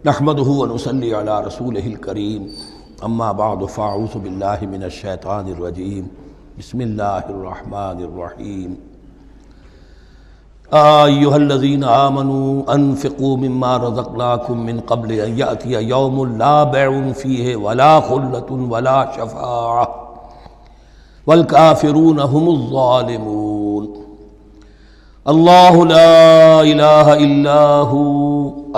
نحمده ونصلي على رسوله الكريم اما بعد فاعوذ بالله من الشیطان الرجیم بسم اللہ الرحمن الرحیم ایھا الذین آمنوا انفقوا مما رزقناکم من قبل ان یأتی یوم لا بیع فیہ ولا خلۃ ولا شفاعۃ والکافرون هم الظالمون اللہ لا الہ الا ھو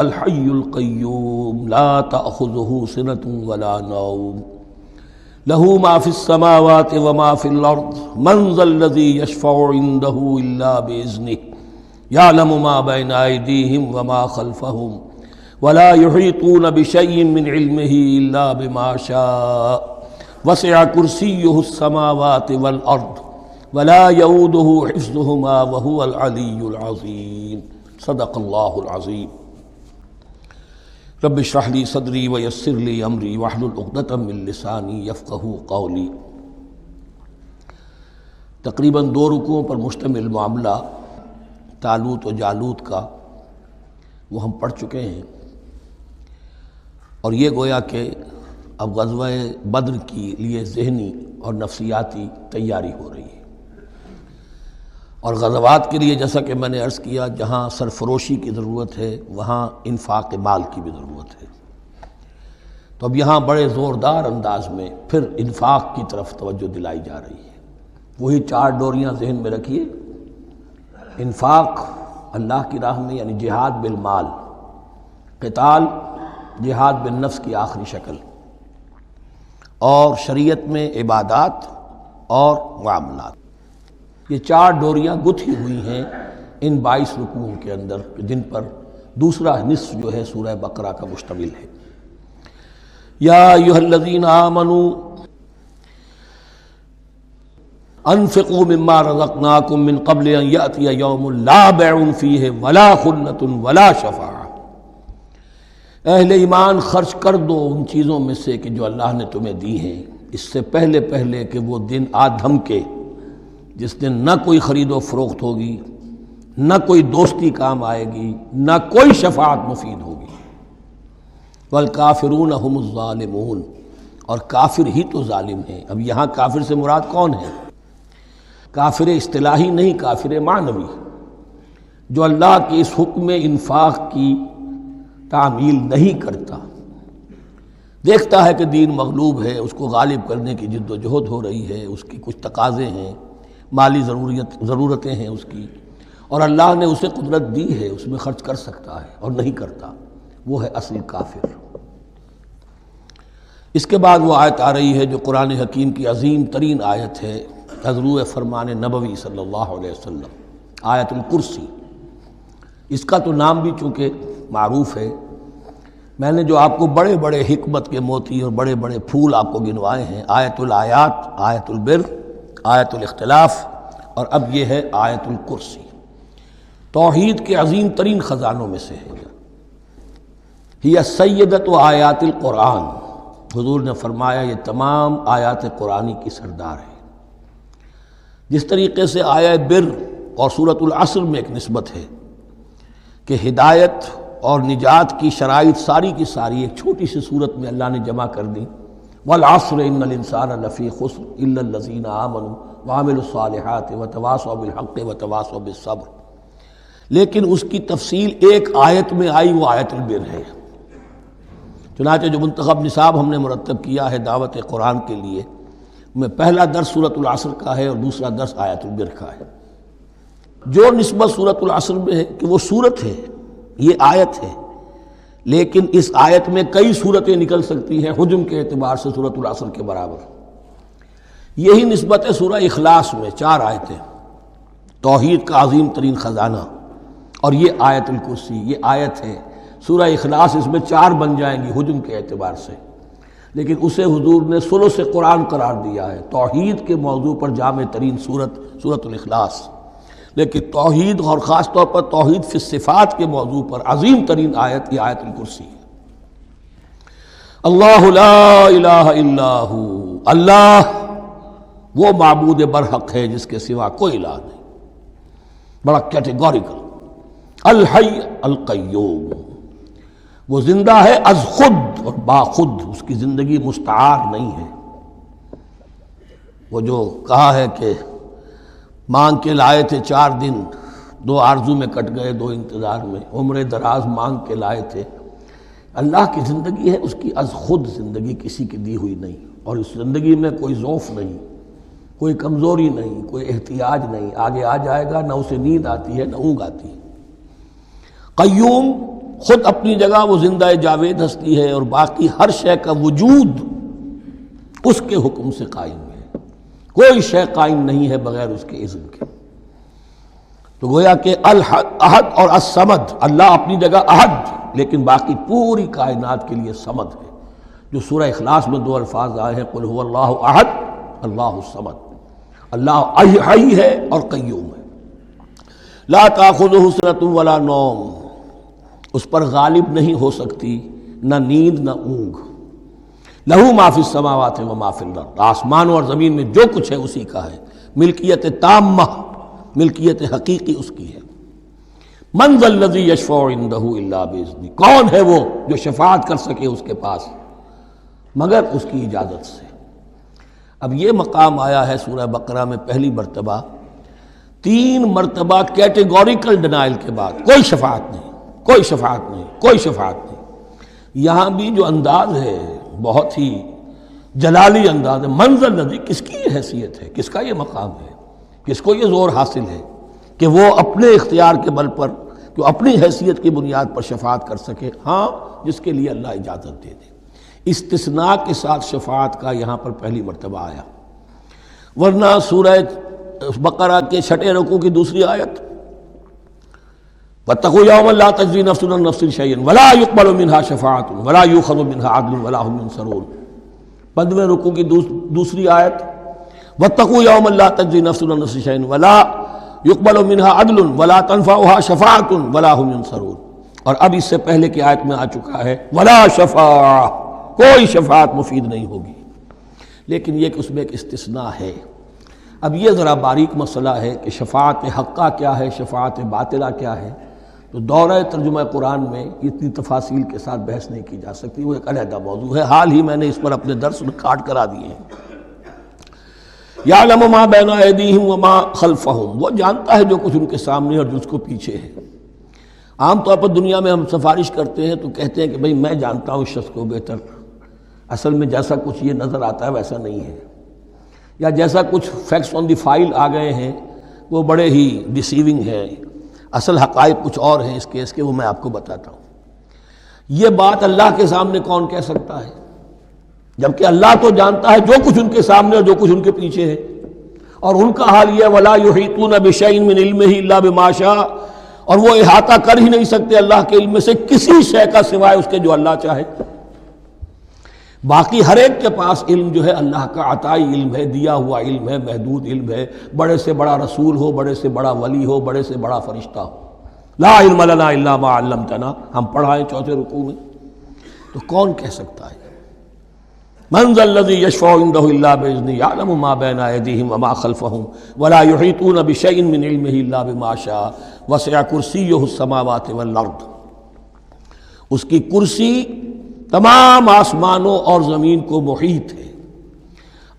الحی القیوم لا تأخذہ سنۃ ولا نوم لہ ما فی السماوات وما فی الارض من ذا الذی یشفع عندہ الا بإذنہ یعلم ما بین ایدیہم وما خلفہم ولا یحیطون بشیء من علمہ الا بما شاء وسع کرسیہ السماوات والارض ولا یؤودہ حفظہما وہو العلی العظیم صدق اللہ العظیم رب اشرح لی صدری ویسر لی امری واحلل عقدۃ من لسانی یفقہوا قولی۔ تقریباً 2 رکوعوں پر مشتمل معاملہ طالوت و جالوت کا وہ ہم پڑھ چکے ہیں، اور یہ گویا کہ اب غزوہ بدر کی لیے ذہنی اور نفسیاتی تیاری ہو رہی ہے، اور غزوات کے لیے جیسا کہ میں نے عرض کیا جہاں سرفروشی کی ضرورت ہے وہاں انفاق مال کی بھی ضرورت ہے، تو اب یہاں بڑے زوردار انداز میں پھر انفاق کی طرف توجہ دلائی جا رہی ہے۔ وہی 4 ڈوریاں ذہن میں رکھیے، انفاق اللہ کی راہ میں یعنی جہاد بالمال، قتال جہاد بالنفس کی آخری شکل، اور شریعت میں عبادات اور معاملات، یہ 4 ڈوریاں گتھی ہوئی ہیں ان 22 رکوعوں کے اندر، جن پر دوسرا نصف جو ہے سورہ بقرہ کا مشتمل ہے۔ یا ایھا الذین آمنوا انفقوا مما رزقناکم من قبل ان یأتی یوم لا بیع فیہ ولا خلۃ ولا شفاعۃ۔ اہل ایمان خرچ کر دو ان چیزوں میں سے کہ جو اللہ نے تمہیں دی ہیں، اس سے پہلے کہ وہ دن آ دھمکے جس دن نہ کوئی خرید و فروخت ہوگی، نہ کوئی دوستی کام آئے گی، نہ کوئی شفاعت مفید ہوگی۔ والکافرون هم الظالمون، اور کافر ہی تو ظالم ہیں۔ اب یہاں کافر سے مراد کون ہے؟ کافر اصطلاحی نہیں، کافر معنوی، جو اللہ کے اس حکم انفاق کی تعمیل نہیں کرتا، دیکھتا ہے کہ دین مغلوب ہے، اس کو غالب کرنے کی جد و جہد ہو رہی ہے، اس کی کچھ تقاضے ہیں، مالی ضرورتیں ہیں اس کی، اور اللہ نے اسے قدرت دی ہے، اس میں خرچ کر سکتا ہے اور نہیں کرتا، وہ ہے اصل کافر۔ اس کے بعد وہ آیت آ رہی ہے جو قرآن حکیم کی عظیم ترین آیت ہے، حضور فرمان نبوی صلی اللہ علیہ وسلم، آیت الکرسی۔ اس کا تو نام بھی چونکہ معروف ہے، میں نے جو آپ کو بڑے بڑے حکمت کے موتی اور بڑے بڑے پھول آپ کو گنوائے ہیں، آیت الآیات، آیت البر، آیت الاختلاف، اور اب یہ ہے آیت الکرسی، توحید کے عظیم ترین خزانوں میں سے ہے۔ ہی سیدۃ آیات القرآن، حضور نے فرمایا یہ تمام آیات قرآنی کی سردار ہے۔ جس طریقے سے آیہ بر اور سورۃ العصر میں ایک نسبت ہے کہ ہدایت اور نجات کی شرائط ساری کی ساری ایک چھوٹی سی صورت میں اللہ نے جمع کر دی، والعصر ان الانسان لفی خسر الا الذین آمنوا وعملوا الصالحات وتواصوا بالحق وتواصوا بالصبر، لیکن اس کی تفصیل ایک آیت میں آئی، وہ آیت البر ہے۔ چنانچہ جو منتخب نصاب ہم نے مرتب کیا ہے دعوت قرآن کے لیے، میں پہلا درس سورۃ العصر کا ہے اور دوسرا درس آیت البر کا ہے۔ جو نسبت سورۃ العصر میں ہے کہ وہ سورت ہے، یہ آیت ہے، لیکن اس آیت میں کئی صورتیں نکل سکتی ہیں حجم کے اعتبار سے سورۃ العصر کے برابر۔ یہی نسبت ہے سورہ اخلاص میں، 4 آیتیں، توحید کا عظیم ترین خزانہ، اور یہ آیت الکرسی، یہ آیت ہے۔ سورہ اخلاص اس میں 4 بن جائیں گی حجم کے اعتبار سے، لیکن اسے حضور نے ثلث قرآن قرار دیا ہے، توحید کے موضوع پر جامع ترین سورۃ الاخلاص، لیکن توحید اور خاص طور پر توحید فی الصفات کے موضوع پر عظیم ترین آیت یہ آیت الکرسی ہے۔ اللہ لا الہ الا ھو، اللہ وہ معبود برحق ہے جس کے سوا کوئی الہ نہیں، بڑا کیٹیگوریکل۔ الحی القیوم، وہ زندہ ہے از خود اور باخود، اس کی زندگی مستعار نہیں ہے۔ وہ جو کہا ہے کہ مانگ کے لائے تھے 4 دن، 2 آرزو میں کٹ گئے، 2 انتظار میں، عمر دراز مانگ کے لائے تھے، اللہ کی زندگی ہے اس کی از خود زندگی، کسی کی دی ہوئی نہیں، اور اس زندگی میں کوئی ضعف نہیں، کوئی کمزوری نہیں، کوئی احتیاج نہیں، آگے آ جائے گا، نہ اسے نیند آتی ہے نہ اونگ آتی ہے۔ قیوم، خود اپنی جگہ وہ زندہ جاوید ہستی ہے، اور باقی ہر شے کا وجود اس کے حکم سے قائم ہے، کوئی شے قائم نہیں ہے بغیر اس کے اذن کے۔ تو گویا کہ احد اور الصمد، اللہ اپنی جگہ احد، لیکن باقی پوری کائنات کے لیے صمد ہے، جو سورہ اخلاص میں 2 الفاظ آئے ہیں، قل هو اللہ احد اللہ الصمد۔ اللہ حی ہے اور قیوم ہے، لا تأخذہ سنۃ ولا نوم، اس پر غالب نہیں ہو سکتی نہ نیند نہ اونگ۔ لہو ما فی السماوات و ما فی الارض، آسمانوں اور زمین میں جو کچھ ہے اسی کا ہے، ملکیت تامہ، ملکیت حقیقی اس کی ہے۔ من ذا الذی یشفع عندہ الا باذنہ، کون ہے وہ جو شفاعت کر سکے اس کے پاس مگر اس کی اجازت سے۔ اب یہ مقام آیا ہے سورہ بقرہ میں پہلی مرتبہ، 3 مرتبہ کیٹیگوریکل ڈینائل کے بعد، کوئی شفاعت نہیں، کوئی شفاعت نہیں، کوئی شفاعت نہیں۔ یہاں بھی جو انداز ہے بہت ہی جلالی انداز ہے، منزل الذی، کس کی یہ حیثیت ہے، کس کا یہ مقام ہے، کس کو یہ زور حاصل ہے کہ وہ اپنے اختیار کے بل پر، کہ اپنی حیثیت کی بنیاد پر شفاعت کر سکے؟ ہاں، جس کے لیے اللہ اجازت دے دے۔ استثناء کے ساتھ شفاعت کا یہاں پر پہلی مرتبہ آیا، ورنہ سورہ بقرہ کے 6 رکوع کی دوسری آیت، وَاتَّقُوا يَوْمًا لَا تَجْزِي نَفْسٌ عَن نَفْسٍ شَيْئًا وَلَا يُقْبَلُ مِنْهَا شَفَاعَةٌ وَلَا يُؤْخَذُ مِنْهَا عَدْلٌ وَلَا هُمْ يُنصَرُونَ۔ 15ویں رکوع کی دوسری آیت، وَاتَّقُوا يَوْمًا لَا تَجْزِي نَفْسٌ عَن نَفْسٍ شَيْئًا وَلَا يُقْبَلُ مِنْهَا عَدْلٌ وَلَا تَنفَعُهَا شَفَاعَةٌ وَلَا هُمْ يُنصَرُونَ۔ اور اب اس سے پہلے کی آیت میں آ چکا ہے وَلَا شَفَاعَةٌ، کوئی شفاعت مفید نہیں ہوگی، لیکن یہ کہ اس میں ایک استثناء ہے۔ اب یہ ذرا باریک مسئلہ ہے کہ شفاعت حقہ کیا ہے، شفاعت باطلہ کیا ہے، تو دورہ ترجمہ قرآن میں اتنی تفاصیل کے ساتھ بحث نہیں کی جا سکتی، وہ ایک علیحدہ موضوع ہے، حال ہی میں نے اس پر اپنے درس ریکارڈ کرا دیے ہیں۔ یعلم ما بین ایدیہم وما خلفہم، وہ جانتا ہے جو کچھ ان کے سامنے اور جو اس کو پیچھے ہے۔ عام طور پر دنیا میں ہم سفارش کرتے ہیں تو کہتے ہیں کہ بھئی میں جانتا ہوں اس شخص کو بہتر، اصل میں جیسا کچھ یہ نظر آتا ہے ویسا نہیں ہے، یا جیسا کچھ فیکٹس آن دی فائل آ گئے ہیں وہ بڑے ہی ڈیسیونگ ہیں، اصل حقائق کچھ اور ہیں اس کیس کے، وہ میں آپ کو بتاتا ہوں۔ یہ بات اللہ کے سامنے کون کہہ سکتا ہے، جبکہ اللہ تو جانتا ہے جو کچھ ان کے سامنے اور جو کچھ ان کے پیچھے ہے، اور ان کا حال یہ وَلَا يُحِيطُونَ بِشَيْءٍ مِّنْ عِلْمِهِ إِلَّا بِمَا شَاءَ، اور وہ احاطہ کر ہی نہیں سکتے اللہ کے علم سے کسی شے کا سوائے اس کے جو اللہ چاہے۔ باقی ہر ایک کے پاس علم جو ہے اللہ کا عطائی علم ہے، دیا ہوا علم ہے، محدود علم ہے، بڑے سے بڑا رسول ہو، بڑے سے بڑا ولی ہو، بڑے سے بڑا فرشتہ ہو۔ لا علم لنا الا ما علمتنا، ہم پڑھائیں 4 رکوع میں، تو کون کہہ سکتا ہے؟ من ذا الذی یشفع عنده الا باذنہ یعلم ما بین ایدیہم وما خلفہم ولا یحیطون بشیء من علمہ الا بما شاء وسع کرسیہ السماوات والارض، اس کی کرسی تمام آسمانوں اور زمین کو محیط ہے۔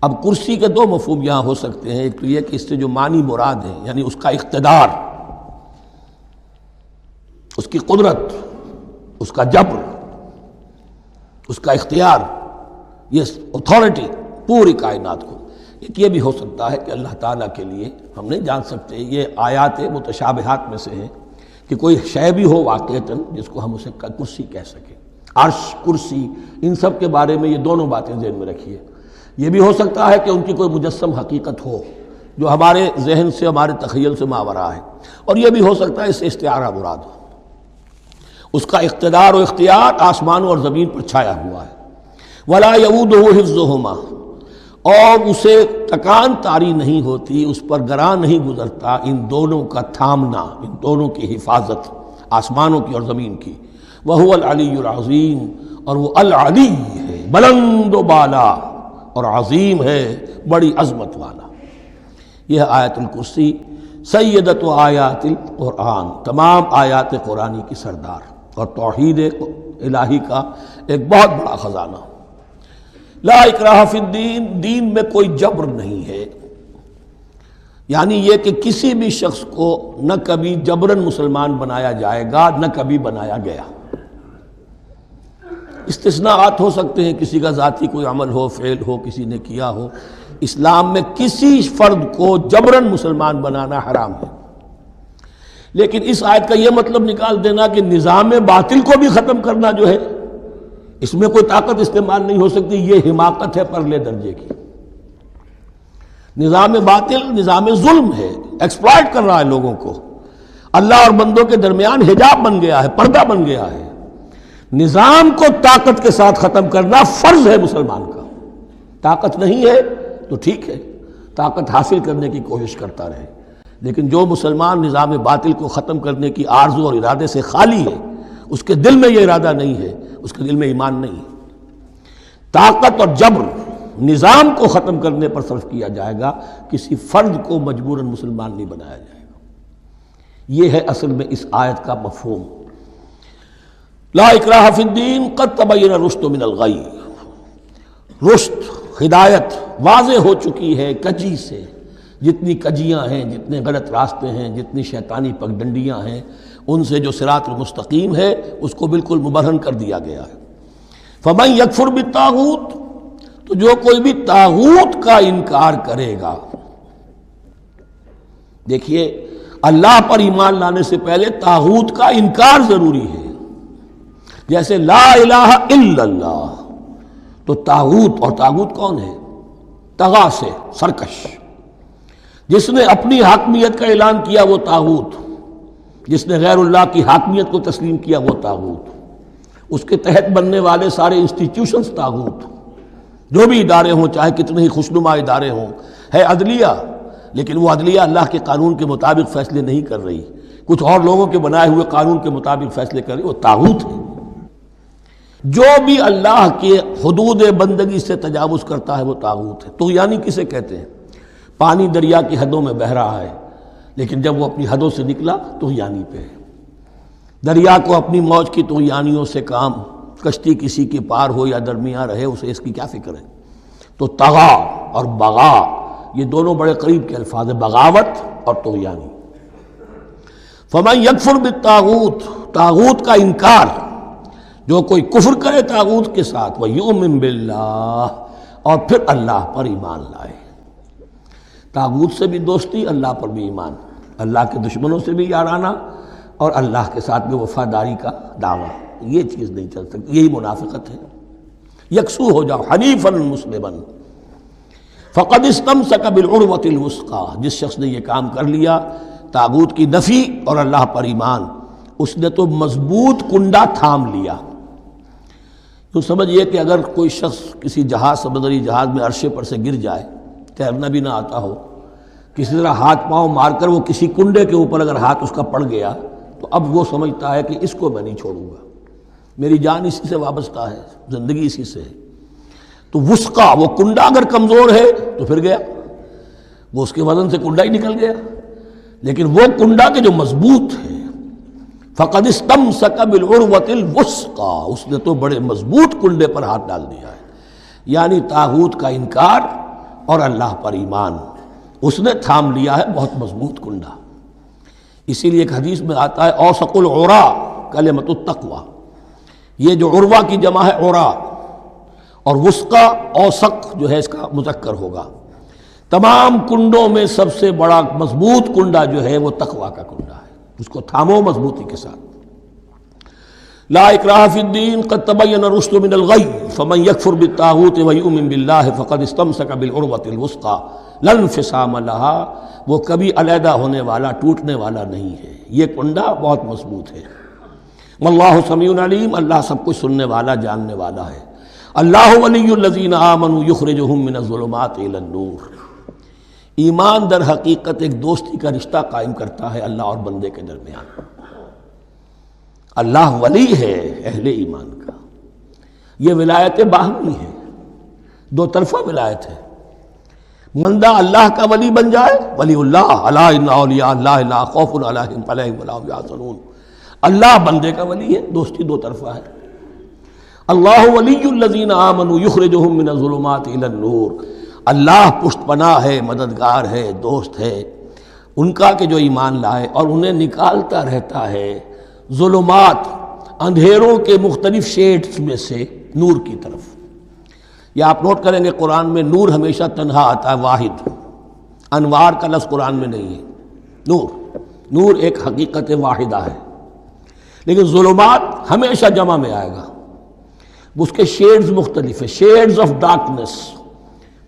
اب کرسی کے 2 مفہوم یہاں ہو سکتے ہیں، ایک تو یہ کہ اس سے جو معنی مراد ہے یعنی اس کا اقتدار، اس کی قدرت، اس کا جبر، اس کا اختیار، یہ اتھارٹی پوری کائنات کو۔ ایک یہ بھی ہو سکتا ہے کہ اللہ تعالیٰ کے لیے ہم نہیں جان سکتے، یہ آیات متشابہات میں سے ہے کہ کوئی شے بھی ہو واقعتاً جس کو ہم اسے کرسی کہہ سکیں، عرش، کرسی، ان سب کے بارے میں یہ دونوں باتیں ذہن میں رکھیے۔ یہ بھی ہو سکتا ہے کہ ان کی کوئی مجسم حقیقت ہو جو ہمارے ذہن سے، ہمارے تخیل سے ماورا ہے، اور یہ بھی ہو سکتا ہے اس سے استعارہ مراد ہو۔ اس کا اقتدار و اختیار آسمانوں اور زمین پر چھایا ہوا ہے۔ وَلَا يَئُودُهُ حِفْظُهُمَا، اور اسے تکان طاری نہیں ہوتی، اس پر گراں نہیں گزرتا ان دونوں کا تھامنا، ان دونوں کی حفاظت، آسمانوں کی اور زمین کی۔ وَهُوَ الْعَلِيُّ الْعَظِيمُ، اور وہ العلی ہے، بلند و بالا، اور عظیم ہے، بڑی عظمت والا۔ یہ آیت الکرسی سیدۃ آیات القرآن، تمام آیات قرآنی کی سردار، اور توحید الہی کا ایک بہت بڑا خزانہ۔ لا اکراہ فی الدین، دین میں کوئی جبر نہیں ہے، یعنی یہ کہ کسی بھی شخص کو نہ کبھی جبراً مسلمان بنایا جائے گا نہ کبھی بنایا گیا۔ استثناءات ہو سکتے ہیں، کسی کا ذاتی کوئی عمل ہو، فعل ہو، کسی نے کیا ہو۔ اسلام میں کسی فرد کو جبراً مسلمان بنانا حرام ہے، لیکن اس آیت کا یہ مطلب نکال دینا کہ نظام باطل کو بھی ختم کرنا جو ہے اس میں کوئی طاقت استعمال نہیں ہو سکتی، یہ حماقت ہے پرلے درجے کی۔ نظام باطل نظام ظلم ہے، ایکسپلائٹ کر رہا ہے لوگوں کو، اللہ اور بندوں کے درمیان حجاب بن گیا ہے، پردہ بن گیا ہے۔ نظام کو طاقت کے ساتھ ختم کرنا فرض ہے مسلمان کا۔ طاقت نہیں ہے تو ٹھیک ہے، طاقت حاصل کرنے کی کوشش کرتا رہے، لیکن جو مسلمان نظام باطل کو ختم کرنے کی آرزو اور ارادے سے خالی ہے، اس کے دل میں یہ ارادہ نہیں ہے، اس کے دل میں ایمان نہیں ہے۔ طاقت اور جبر نظام کو ختم کرنے پر صرف کیا جائے گا، کسی فرد کو مجبوراً مسلمان نہیں بنایا جائے گا۔ یہ ہے اصل میں اس آیت کا مفہوم۔ لا اکراہ فی الدین قد تبین الرشد من الغی، رشد ہدایت واضح ہو چکی ہے کجی سے، جتنی کجیاں ہیں، جتنے غلط راستے ہیں، جتنی شیطانی پگڈنڈیاں ہیں، ان سے جو صراط المستقیم ہے اس کو بالکل مبرہن کر دیا گیا ہے۔ فمن یکفر بالطاغوت، تو جو کوئی بھی طاغوت کا انکار کرے گا، دیکھیے اللہ پر ایمان لانے سے پہلے طاغوت کا انکار ضروری ہے۔ جیسے لا الہ الا اللہ، تو طاغوت، اور طاغوت کون ہے؟ طغا سے سرکش، جس نے اپنی حاکمیت کا اعلان کیا وہ طاغوت، جس نے غیر اللہ کی حاکمیت کو تسلیم کیا وہ طاغوت، اس کے تحت بننے والے سارے انسٹیٹیوشنز طاغوت، جو بھی ادارے ہوں، چاہے کتنے ہی خوشنما ادارے ہوں۔ ہے عدلیہ، لیکن وہ عدلیہ اللہ کے قانون کے مطابق فیصلے نہیں کر رہی، کچھ اور لوگوں کے بنائے ہوئے قانون کے مطابق فیصلے کر رہی، وہ طاغوت ہے۔ جو بھی اللہ کے حدود بندگی سے تجاوز کرتا ہے وہ طاغوت ہے۔ طغیانی کسے کہتے ہیں؟ پانی دریا کی حدوں میں بہہ رہا ہے، لیکن جب وہ اپنی حدوں سے نکلا طغیانی پہ ہے۔ دریا کو اپنی موج کی طغیانیوں سے کام، کشتی کسی کی پار ہو یا درمیان رہے اسے اس کی کیا فکر ہے؟ تو طغا اور بغا یہ دونوں بڑے قریب کے الفاظ ہیں، بغاوت اور طغیانی۔ فمن یکفر بالطاغوت، طاغوت کا انکار، جو کوئی کفر کرے طاغوت کے ساتھ، وَيُؤْمِن بِاللَّهِ، اور پھر اللہ پر ایمان لائے۔ طاغوت سے بھی دوستی، اللہ پر بھی ایمان، اللہ کے دشمنوں سے بھی یارانہ، اور اللہ کے ساتھ بھی وفاداری کا دعویٰ، یہ چیز نہیں چل سکتی، یہی منافقت ہے۔ یکسو ہو جاؤ، حنیفا مسلما، فقد استمسک بالعروۃ الوثقی، جس شخص نے یہ کام کر لیا، طاغوت کی نفی اور اللہ پر ایمان، اس نے تو مضبوط کنڈا تھام لیا۔ تو سمجھئے کہ اگر کوئی شخص کسی جہاز، سمندری جہاز میں عرشے پر سے گر جائے، تیرنا بھی نہ آتا ہو، کسی طرح ہاتھ پاؤں مار کر وہ کسی کنڈے کے اوپر اگر ہاتھ اس کا پڑ گیا، تو اب وہ سمجھتا ہے کہ اس کو میں نہیں چھوڑوں گا، میری جان اسی سے وابستہ ہے، زندگی اسی سے ہے۔ تو وثقہ، وہ کنڈا اگر کمزور ہے تو پھر گیا، وہ اس کے وزن سے کنڈا ہی نکل گیا، لیکن وہ کنڈا کے جو مضبوط ہے، فقد استمسک بالعروۃ الوثقی، اس نے تو بڑے مضبوط کنڈے پر ہاتھ ڈال دیا ہے، یعنی طاغوت کا انکار اور اللہ پر ایمان، اس نے تھام لیا ہے بہت مضبوط کنڈا۔ اسی لیے ایک حدیث میں آتا ہے اوثق العراء کلمۃ التقوی، یہ جو عروہ کی جمع ہے عراء، اور وثقہ اوثق جو ہے اس کا مذکر ہوگا۔ تمام کنڈوں میں سب سے بڑا مضبوط کنڈا جو ہے وہ تقوی کا کنڈا ہے، اس کو تھامو مضبوطی کے ساتھ۔ لا اکراہ فی الدین قد تبین الرشد من الغی فمن یکفر بالطاغوت ویؤمن باللہ فقد استمسک بالعروۃ الوثقی لا انفصام لها، وہ کبھی علیحدہ ہونے والا، ٹوٹنے والا نہیں ہے، یہ کنڈا بہت مضبوط ہے۔ واللہ سمیع علیم، اللہ سب کچھ سننے والا، جاننے والا ہے۔ اللہ ولی الذین آمنوا یخرجہم من الظلمات الی النور، ایمان در حقیقت ایک دوستی کا رشتہ قائم کرتا ہے اللہ اور بندے کے درمیان۔ اللہ ولی ہے اہل ایمان کا، یہ ولایت باہمی ہے، دو طرفہ ولایت ہے۔ بندہ اللہ کا ولی بن جائے، ولی اللہ، الا ان اولیاء اللہ لا خوف علیہم ولا هم يحزنون، اللہ بندے کا ولی ہے، دوستی دو طرفہ ہے۔ اللہ ولی الذین آمنوا یخرجہم من الظلمات الی النور، اللہ پشت پناہ ہے، مددگار ہے، دوست ہے ان کا کہ جو ایمان لائے، اور انہیں نکالتا رہتا ہے ظلمات، اندھیروں کے مختلف شیڈز میں سے نور کی طرف۔ یہ آپ نوٹ کریں گے قرآن میں نور ہمیشہ تنہا آتا ہے، واحد، انوار کا لفظ قرآن میں نہیں ہے۔ نور ایک حقیقت واحدہ ہے، لیکن ظلمات ہمیشہ جمع میں آئے گا، اس کے شیڈز مختلف ہیں، شیڈز آف ڈارکنس،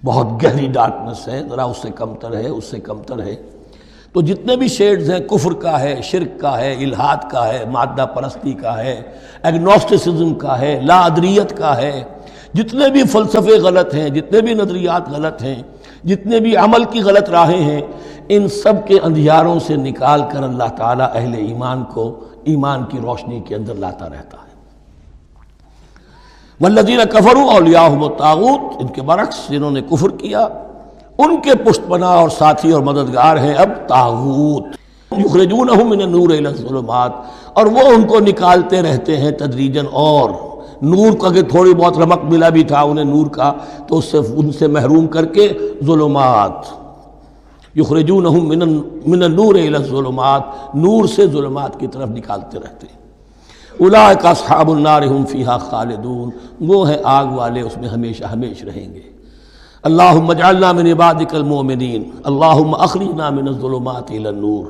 بہت گہری ڈارکنس ہے، ذرا اس سے کمتر ہے، اس سے کمتر ہے۔ تو جتنے بھی شیڈز ہیں، کفر کا ہے، شرک کا ہے، الحاد کا ہے، مادہ پرستی کا ہے، ایگنوسٹسزم کا ہے، لا ادریت کا ہے، جتنے بھی فلسفے غلط ہیں، جتنے بھی نظریات غلط ہیں، جتنے بھی عمل کی غلط راہیں ہیں، ان سب کے اندھیاروں سے نکال کر اللہ تعالیٰ اہل ایمان کو ایمان کی روشنی کے اندر لاتا رہتا ہے۔ والذین کفروا اولیاءہم الطاغوت، ان کے برعکس جنہوں نے کفر کیا ان کے پشت پناہ اور ساتھی اور مددگار ہیں اب طاغوت، یخرجونہم من النور الی الظلمات، اور وہ ان کو نکالتے رہتے ہیں تدریجاً، اور نور کا کہ تھوڑی بہت رمق ملا بھی تھا انہیں نور کا تو ان سے محروم کر کے ظلمات، یخرجونہم من النور الی الظلمات، نور سے ظلمات کی طرف نکالتے رہتے ہیں۔ اولئک اصحاب النار هم فیہا خالدون، وہ ہیں آگ والے، اس میں ہمیشہ ہمیشہ رہیں گے۔ اللہم اجعلنا من عبادک المؤمنین، اللہم اخرجنا من الظلمات الی النور،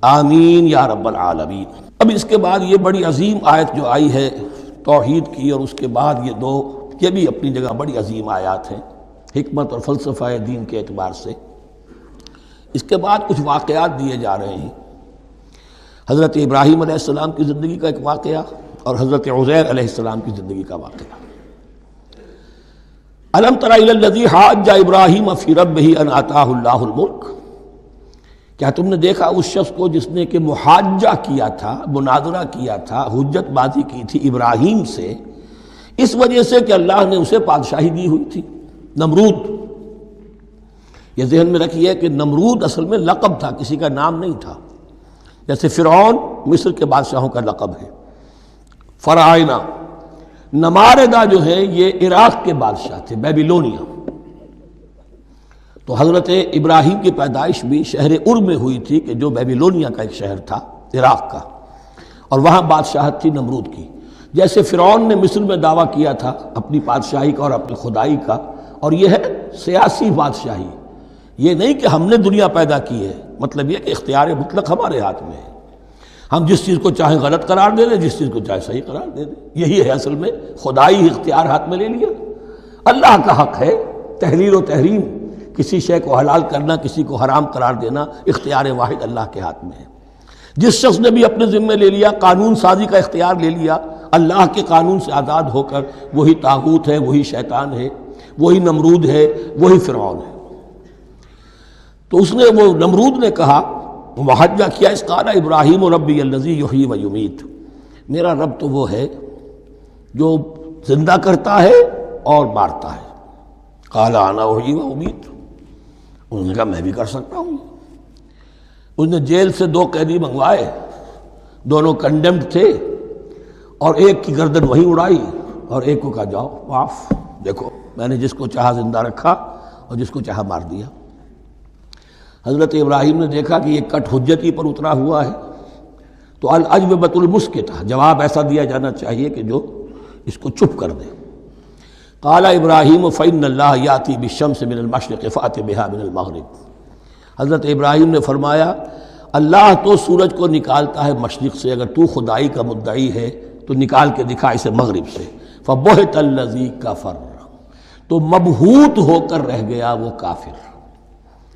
آمین یا رب العالمین۔ اب اس کے بعد یہ بڑی عظیم آیت جو آئی ہے توحید کی، اور اس کے بعد یہ بھی اپنی جگہ بڑی عظیم آیات ہیں حکمت اور فلسفہ دین کے اعتبار سے۔ اس کے بعد کچھ واقعات دیے جا رہے ہیں، حضرت ابراہیم علیہ السلام کی زندگی کا ایک واقعہ اور حضرت عزیر علیہ السلام کی زندگی کا واقعہ۔ الم تر الی الذی حاج ابراہیم فی ربہ ان آتاہ اللہ الملک، کیا تم نے دیکھا اس شخص کو جس نے کہ محاجہ کیا تھا، مناظرہ کیا تھا، حجت بازی کی تھی ابراہیم سے، اس وجہ سے کہ اللہ نے اسے بادشاہی دی ہوئی تھی، نمرود۔ یہ ذہن میں رکھیے کہ نمرود اصل میں لقب تھا، کسی کا نام نہیں تھا، جیسے فرعون مصر کے بادشاہوں کا لقب ہے، فرعونہ۔ نماردہ جو ہے یہ عراق کے بادشاہ تھے، بیبیلونیا۔ تو حضرت ابراہیم کی پیدائش بھی شہر ار میں ہوئی تھی کہ جو بیبیلونیا کا ایک شہر تھا عراق کا، اور وہاں بادشاہت تھی نمرود کی۔ جیسے فرعون نے مصر میں دعویٰ کیا تھا اپنی بادشاہی کا اور اپنی خدائی کا، اور یہ ہے سیاسی بادشاہی، یہ نہیں کہ ہم نے دنیا پیدا کی ہے، مطلب یہ کہ اختیار مطلق ہمارے ہاتھ میں ہے، ہم جس چیز کو چاہیں غلط قرار دے دیں، جس چیز کو چاہے صحیح قرار دے دیں، یہی ہے اصل میں خدائی اختیار ہاتھ میں لے لیا۔ اللہ کا حق ہے تحلیل و تحریم، کسی شے کو حلال کرنا، کسی کو حرام قرار دینا، اختیار واحد اللہ کے ہاتھ میں ہے۔ جس شخص نے بھی اپنے ذمے لے لیا، قانون سازی کا اختیار لے لیا اللہ کے قانون سے آزاد ہو کر، وہی طاغوت ہے، وہی شیطان ہے، وہی نمرود ہے، وہی فرعون ہے۔ تو اس نے، وہ نمرود نے کہا، محاجہ کیا، اس قال ابراہیم ربی الذی یحیی و یمیت، میرا رب تو وہ ہے جو زندہ کرتا ہے اور مارتا ہے۔ قال انا احیی و امیت، انہوں نے کہا میں بھی کر سکتا ہوں۔ اس نے جیل سے 2 قیدی منگوائے، دونوں کنڈیمڈ تھے، اور ایک کی گردن وہیں اڑائی اور ایک کو کہا جاؤ معاف، دیکھو میں نے جس کو چاہا زندہ رکھا اور جس کو چاہا مار دیا۔ حضرت ابراہیم نے دیکھا کہ یہ کٹ حجتی پر اترا ہوا ہے، تو الاجوبۃ المسکتہ، جواب ایسا دیا جانا چاہیے کہ جو اس کو چپ کر دے۔ قال ابراہیم فإن اللہ یاتی بالشمس من المشرق فأت بها من المغرب، حضرت ابراہیم نے فرمایا اللہ تو سورج کو نکالتا ہے مشرق سے، اگر تو خدائی کا مدعی ہے تو نکال کے دکھا اسے مغرب سے۔ فبہت الذی کفر، تو مبہوت ہو کر رہ گیا وہ کافر،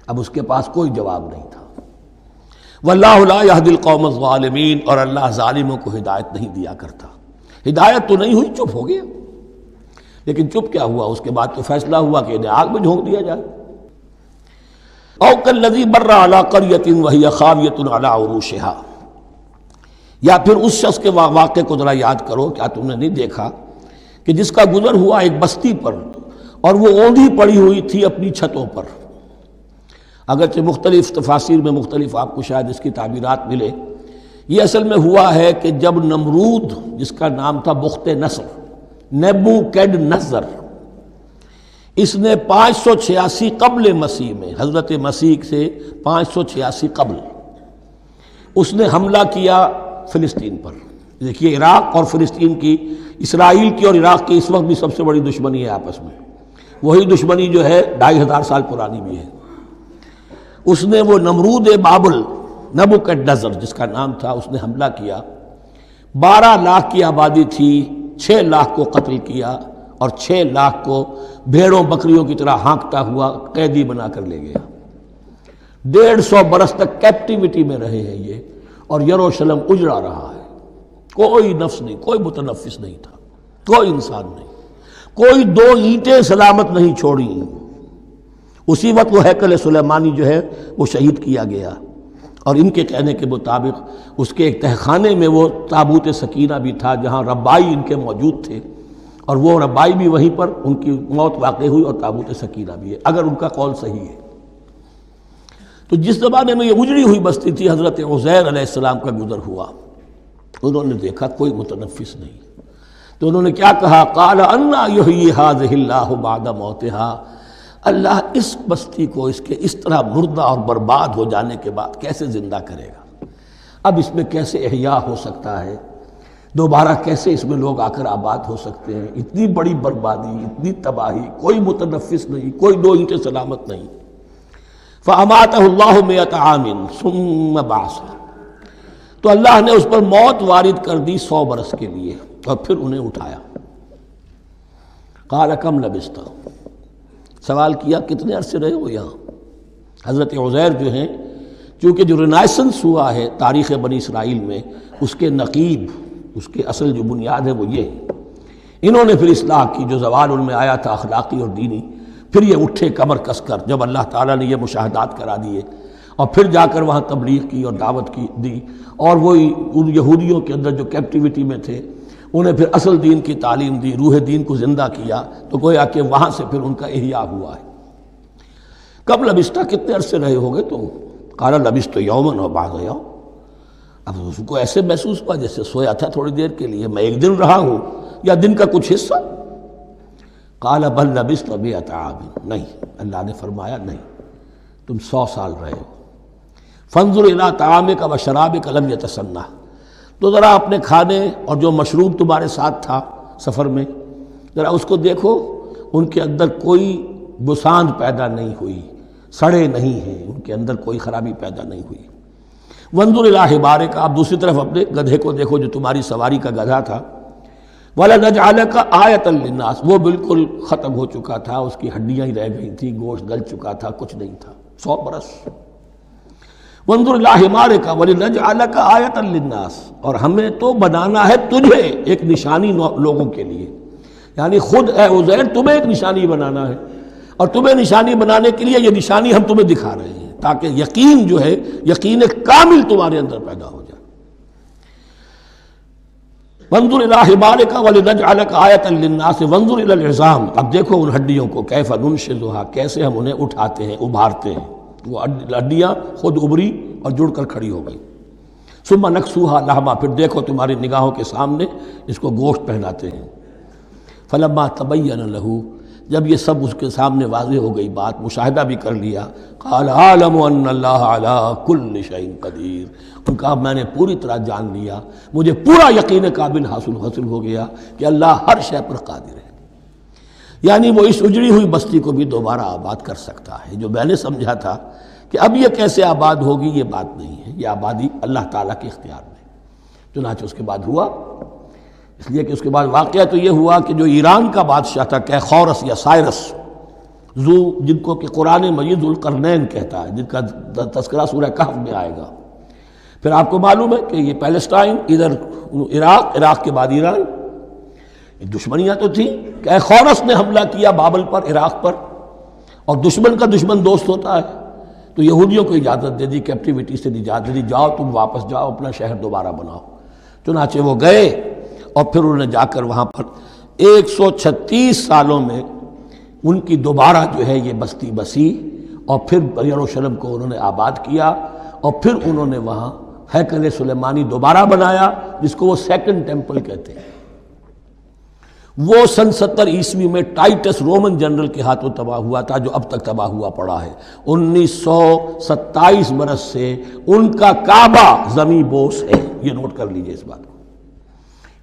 اب اس کے پاس کوئی جواب نہیں تھا۔ واللہ لا یہدی القوم الظالمین، اور اللہ ظالموں کو ہدایت نہیں دیا کرتا۔ ہدایت تو نہیں ہوئی، چپ ہو گیا۔ لیکن چپ کیا ہوا؟ اس کے بعد تو فیصلہ ہوا کہ انہیں آگ میں جھونک دیا جائے۔ او کالذی مر علی قریۃ وہی خاویۃ علی عروشها، یا پھر اس شخص کے واقعے کو ذرا یاد کرو، کیا تم نے نہیں دیکھا کہ جس کا گزر ہوا ایک بستی پر، اور وہ اوندھی پڑی ہوئی تھی اپنی چھتوں پر۔ اگرچہ مختلف تفاسیر میں مختلف آپ کو شاید اس کی تعبیرات ملے، یہ اصل میں ہوا ہے کہ جب نمرود، جس کا نام تھا بخت نصر، نیبوکیڈنیزر، اس نے 586 قبل مسیح میں، حضرت مسیح سے 586 قبل اس نے حملہ کیا فلسطین پر۔ دیکھیے عراق اور فلسطین کی، اسرائیل کی اور عراق کی اس وقت بھی سب سے بڑی دشمنی ہے آپس میں، وہی دشمنی جو ہے 2500 سال پرانی بھی ہے۔ اس نے وہ نمرود بابل نیبوکیڈنیزر جس کا نام تھا، اس نے حملہ کیا، 12 لاکھ کی آبادی تھی، 6 لاکھ کو قتل کیا اور 6 لاکھ کو بھیڑوں بکریوں کی طرح ہانکتا ہوا قیدی بنا کر لے گیا۔ 150 برس تک کیپٹیوٹی میں رہے ہیں یہ، اور یروشلم اجڑا رہا ہے، کوئی نفس نہیں، کوئی متنفس نہیں تھا، کوئی انسان نہیں، کوئی 2 اینٹیں سلامت نہیں چھوڑی۔ اسی وقت وہ ہیکل سلیمانی جو ہے وہ شہید کیا گیا، اور ان کے کہنے کے مطابق اس کے ایک تہخانے میں وہ تابوت سکینہ بھی تھا جہاں ربائی ان کے موجود تھے، اور وہ ربائی بھی وہیں پر ان کی موت واقع ہوئی، اور تابوت سکینہ بھی ہے اگر ان کا قول صحیح ہے۔ تو جس زمانے میں یہ اجڑی ہوئی بستی تھی، حضرت عزیر علیہ السلام کا گزر ہوا، انہوں نے دیکھا کوئی متنفس نہیں، تو انہوں نے کیا کہا، قال انا یحیی ھذہ اللہ بعد موتہا، اللہ اس بستی کو اس کے اس طرح مردہ اور برباد ہو جانے کے بعد کیسے زندہ کرے گا؟ اب اس میں کیسے احیاء ہو سکتا ہے؟ دوبارہ کیسے اس میں لوگ آ کر آباد ہو سکتے ہیں؟ اتنی بڑی بربادی، اتنی تباہی، کوئی متنفس نہیں، کوئی 2 اینٹیں سلامت نہیں۔ فَأَمَاتَهُ اللَّهُ مِئَةَ عَامٍ ثُمَّ بَعَثَهُ، تو اللہ نے اس پر موت وارد کر دی 100 برس کے لیے، اور پھر انہیں اٹھایا۔ قَالَ كَمْ لَبِثْتَ، سوال کیا کتنے عرصے رہے ہو یہاں؟ حضرت عزیر جو ہیں، چونکہ جو رینائسنس ہوا ہے تاریخ بنی اسرائیل میں، اس کے نقیب، اس کے اصل جو بنیاد ہے وہ یہ ہے۔ انہوں نے پھر اصلاح کی، جو زوال ان میں آیا تھا اخلاقی اور دینی، پھر یہ اٹھے کمر کس کر جب اللہ تعالیٰ نے یہ مشاہدات کرا دیے، اور پھر جا کر وہاں تبلیغ کی اور دعوت کی دی، اور وہی ان یہودیوں کے اندر جو کیپٹیوٹی میں تھے انہیں پھر اصل دین کی تعلیم دی، روح دین کو زندہ کیا، تو گویا کہ وہاں سے پھر ان کا احیاء ہوا ہے۔ کب لبثت، کتنے عرصے رہے ہوگے تم؟ قال لبثت یوما و بعض یوم، اب اس کو ایسے محسوس ہوا جیسے سویا تھا تھوڑی دیر کے لیے، میں 1 دن رہا ہوں یا دن کا کچھ حصہ۔ قال بل لبثت 100 عام، نہیں، اللہ نے فرمایا نہیں، تم 100 سال رہے ہو۔ فانظر الی طعامک و شرابک لم یتسنہ، تو ذرا اپنے کھانے اور جو مشروب تمہارے ساتھ تھا سفر میں، ذرا اس کو دیکھو، ان کے اندر کوئی بساند پیدا نہیں ہوئی، سڑے نہیں ہیں، ان کے اندر کوئی خرابی پیدا نہیں ہوئی۔ وانظر الی حمارک، آپ دوسری طرف اپنے گدھے کو دیکھو جو تمہاری سواری کا گدھا تھا، وَلَنَجْعَلَكَ آیَةً لِلنَّاسِ، وہ بالکل ختم ہو چکا تھا، اس کی ہڈیاں ہی رہ گئی تھیں، گوشت گل چکا تھا، کچھ نہیں تھا، 100 برس۔ وانظر الی حمارک وَلِنَجْعَلَكَ آیَةً لِلنَّاسِ، اور ہمیں تو بنانا ہے تجھے ایک نشانی لوگوں کے لیے، یعنی خود اے عزیر تمہیں ایک نشانی بنانا ہے، اور تمہیں نشانی بنانے کے لیے یہ نشانی ہم تمہیں دکھا رہے ہیں، تاکہ یقین جو ہے، یقین کامل تمہارے اندر پیدا ہو جائے۔ وانظر الی حمارک ولنجعلک آیۃ للناس وانظر الی العظام، اب دیکھو ان ہڈیوں کو، کیف ننشزھا، کیسے ہم انہیں اٹھاتے ہیں، ابھارتے ہیں، وہ ہڈیاں خود ابری اور جڑ کر کھڑی ہو گئی۔ ثم نکسوھا لحما، پھر دیکھو تمہاری نگاہوں کے سامنے اس کو گوشت پہناتے ہیں۔ فلما تبین لہ، جب یہ سب اس کے سامنے واضح ہو گئی بات، مشاہدہ بھی کر لیا، قال اعلم ان اللہ علی کل شیء قدیر، ان کا میں نے پوری طرح جان لیا، مجھے پورا یقین قابل حاصل ہو گیا کہ اللہ ہر شے پر قادر ہے، یعنی وہ اس اجڑی ہوئی بستی کو بھی دوبارہ آباد کر سکتا ہے۔ جو میں نے سمجھا تھا کہ اب یہ کیسے آباد ہوگی، یہ بات نہیں ہے، یہ آبادی اللہ تعالیٰ کے اختیار میں۔ چنانچہ اس کے بعد ہوا، اس لیے کہ اس کے بعد واقعہ تو یہ ہوا کہ جو ایران کا بادشاہ تھا کیخورس یا سائرس ذو، جن کو کہ قرآن مجید ذوالقرنین کہتا ہے، جن کا تذکرہ سورہ کہف میں آئے گا، پھر آپ کو معلوم ہے کہ یہ پیلسٹائن، ادھر عراق کے بعد ایران، دشمنیاں تو تھیں۔ کیخورس نے حملہ کیا بابل پر، عراق پر، اور دشمن کا دشمن دوست ہوتا ہے، تو یہودیوں کو اجازت دے دی، کیپٹیوٹی سے اجازت دے دی، جاؤ تم واپس جاؤ، اپنا شہر دوبارہ بناؤ۔ چنانچہ وہ گئے، اور پھر انہوں نے جا کر وہاں پر 136 سالوں میں ان کی دوبارہ جو ہے یہ بستی بسی، اور پھر یروشلم کو انہوں نے آباد کیا، اور پھر انہوں نے وہاں ہیکل سلیمانی دوبارہ بنایا، جس کو وہ سیکنڈ ٹیمپل کہتے ہیں۔ وہ سن 70 عیسوی میں ٹائٹس رومن جنرل کے ہاتھوں تباہ ہوا تھا، جو اب تک تباہ ہوا پڑا ہے۔ 1927 برس سے ان کا کعبہ زمیں بوس ہے، یہ نوٹ کر لیجئے اس بات کو۔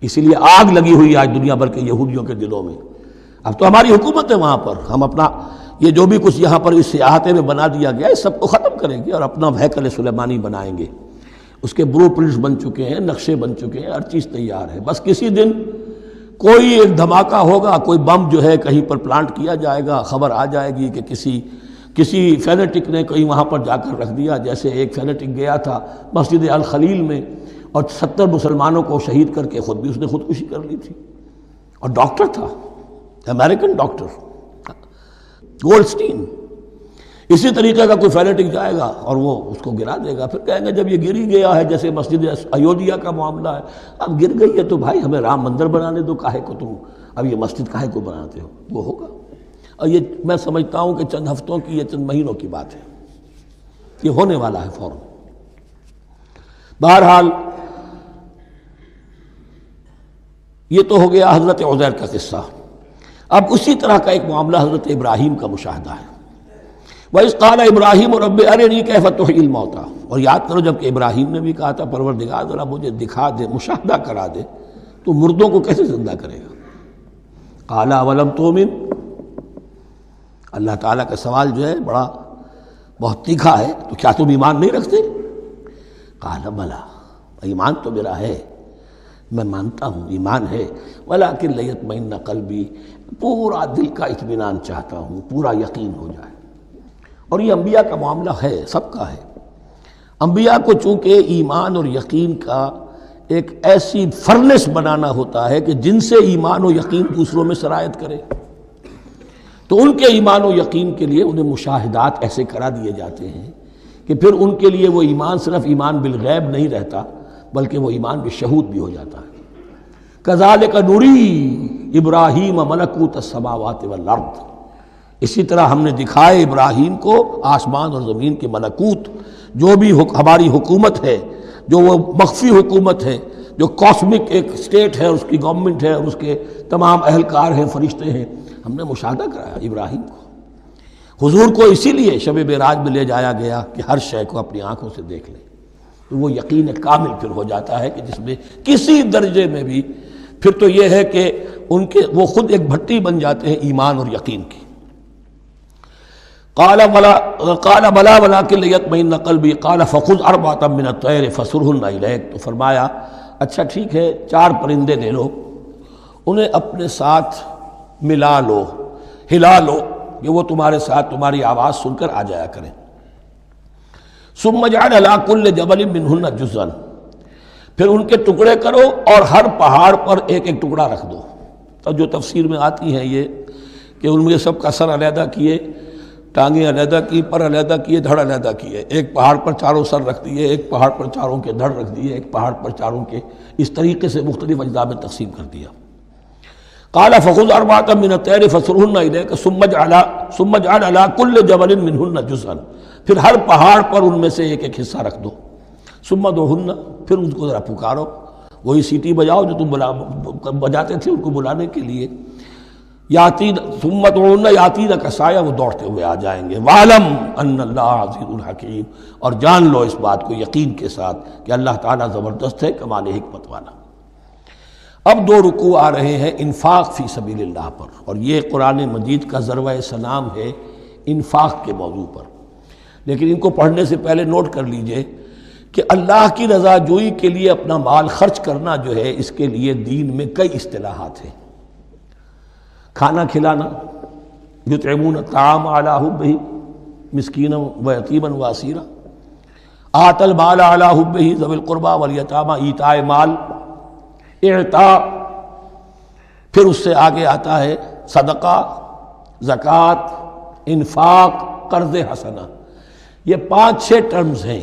اسی لیے آگ لگی ہوئی آج دنیا بھر کے یہودیوں کے دلوں میں۔ اب تو ہماری حکومت ہے وہاں پر، ہم اپنا یہ جو بھی کچھ یہاں پر اس احاطے میں بنا دیا گیا اس سب کو ختم کریں گے اور اپنا ہیکل سلیمانی بنائیں گے۔ اس کے بلو پرنٹس بن چکے ہیں، نقشے بن چکے ہیں، ہر چیز تیار ہے۔ بس کسی دن کوئی ایک دھماکہ ہوگا، کوئی بم جو ہے کہیں پر پلانٹ کیا جائے گا، خبر آ جائے گی کہ کسی فینیٹک نے کہیں وہاں پر جا کر رکھ دیا، جیسے ایک فینیٹک گیا تھا مسجد الخلیل میں اور 70 مسلمانوں کو شہید کر کے خود بھی اس نے خودکشی کر لی تھی، اور ڈاکٹر تھا، امریکن ڈاکٹر گولڈسٹین۔ اسی طریقے کا کوئی فینیٹک جائے گا اور وہ اس کو گرا دے گا، پھر کہیں گے جب یہ گری گیا ہے، جیسے مسجد ایودھیا کا معاملہ ہے، اب گر گئی ہے تو بھائی ہمیں رام مندر بنانے دو، کاہے کو تم اب یہ مسجد کاہے کو بناتے ہو؟ وہ ہوگا، اور یہ میں سمجھتا ہوں کہ چند ہفتوں کی، یہ چند مہینوں کی بات ہے، یہ ہونے والا ہے فوراً۔ بہرحال یہ تو ہو گیا حضرت عزیر کا قصہ۔ اب اسی طرح کا ایک معاملہ حضرت ابراہیم کا مشاہدہ ہے۔ وَإِذْ قَالَ إِبْرَاهِيمُ رَبِّ أَرِنِي كَيْفَ تُحْيِي الْمَوْتَىٰ، اور یاد کرو جب کہ ابراہیم نے بھی کہا تھا پروردگار ذرا مجھے دکھا دے، مشاہدہ کرا دے تو مردوں کو کیسے زندہ کرے گا۔ قَالَ أَوَلَمْ تُؤْمِنْ، اللہ تعالیٰ کا سوال جو ہے بہت تیکھا ہے، تو کیا تم ایمان نہیں رکھتے؟ قَالَ بَلَىٰ، ایمان تو میرا ہے، میں مانتا ہوں ایمان ہے، وَلَٰكِن لِيَطْمَئِنَّ قَلْبِي، پورا دل کا اطمینان چاہتا ہوں، پورا یقین ہو جائے۔ اور یہ انبیاء کا معاملہ ہے، سب کا ہے۔ انبیاء کو چونکہ ایمان اور یقین کا ایک ایسی فرنس بنانا ہوتا ہے کہ جن سے ایمان و یقین دوسروں میں سرایت کرے، تو ان کے ایمان و یقین کے لیے انہیں مشاہدات ایسے کرا دیے جاتے ہیں کہ پھر ان کے لیے وہ ایمان صرف ایمان بالغیب نہیں رہتا، بلکہ وہ ایمان بالشہود بھی ہو جاتا ہے۔ کذالک نری ابراہیم ملکوت السماوات والارض، اسی طرح ہم نے دکھائے ابراہیم کو آسمان اور زمین کے ملکوت، جو بھی ہماری حکومت ہے، جو وہ مخفی حکومت ہے، جو کاسمک ایک اسٹیٹ ہے، اس کی گورنمنٹ ہے اور اس کے تمام اہلکار ہیں، فرشتے ہیں، ہم نے مشاہدہ کرایا ابراہیم کو۔ حضور کو اسی لیے شب معراج میں لے جایا گیا کہ ہر شے کو اپنی آنکھوں سے دیکھ لیں، تو وہ یقین کامل پھر ہو جاتا ہے کہ جس میں کسی درجے میں بھی پھر تو یہ ہے کہ وہ خود ایک بھٹی بن جاتے ہیں ایمان اور یقین کی۔ قال بلا ولكن ليطمئن قلبي قال فخذ أربعة من الطير فصرهن إليك، تو فرمایا اچھا ٹھیک ہے 4 پرندے لے لو، انہیں اپنے ساتھ ملا لو، ہلا لو کہ وہ تمہارے ساتھ تمہاری آواز سن کر آ جایا کریں۔ ثم اجعل على كل جبل منهن جزءا، پھر ان کے ٹکڑے کرو اور ہر پہاڑ پر ایک ایک ٹکڑا رکھ دو۔ تو جو تفسیر میں آتی ہے یہ کہ ان میں سب کا سر علیحدہ کیے، ٹانگیں علیحدہ کی، پر علیحدہ کیے، دھڑ علیحدہ کیے، ایک پہاڑ پر چاروں سر رکھ دیے، ایک پہاڑ پر چاروں کے دھڑ رکھ دیے، ایک پہاڑ پر چاروں کے، اس طریقے سے مختلف اجزاء میں تقسیم کر دیا۔ قال فخذ أربعة من الطير فصرهن إليك ثم اجعل على كل جبل منهن جزءا، پھر ہر پہاڑ پر ان میں سے ایک ایک حصہ رکھ دو۔ ثم ادعوهن، پھر ان کو ذرا پکارو، وہی سیٹی بجاؤ جو تم بجاتے تھے ان کو بلانے کے لیے۔ ثم ادعوهن يأتينك سعيا، وہ دوڑتے ہوئے آ جائیں گے۔ وَاعْلَمْ أَنَّ اللَّهَ عَزِيزٌ حَكِيمٌ، اور جان لو اس بات کو یقین کے ساتھ کہ اللہ تعالیٰ زبردست ہے، کمال حکمت والا۔ اب 2 رکوع آ رہے ہیں انفاق فی سبیل اللہ پر، اور یہ قرآن مجید کا ضربہ سلام ہے انفاق کے موضوع پر۔ لیکن ان کو پڑھنے سے پہلے نوٹ کر لیجئے کہ اللہ کی رضا جوئی کے لیے اپنا مال خرچ کرنا جو ہے، اس کے لیے دین میں کئی اصطلاحات ہیں۔ کھانا کھلانا، یطعمون الطعام علی حبہ مسکینا و یتیما و اسیرا، آت المال علی حبہ ذوی القربى والیتامى، ایتاء مال، اعطاء، پھر اس سے آگے آتا ہے صدقہ، زکوٰۃ، انفاق، قرض حسنہ۔ یہ 5-6 ٹرمز ہیں،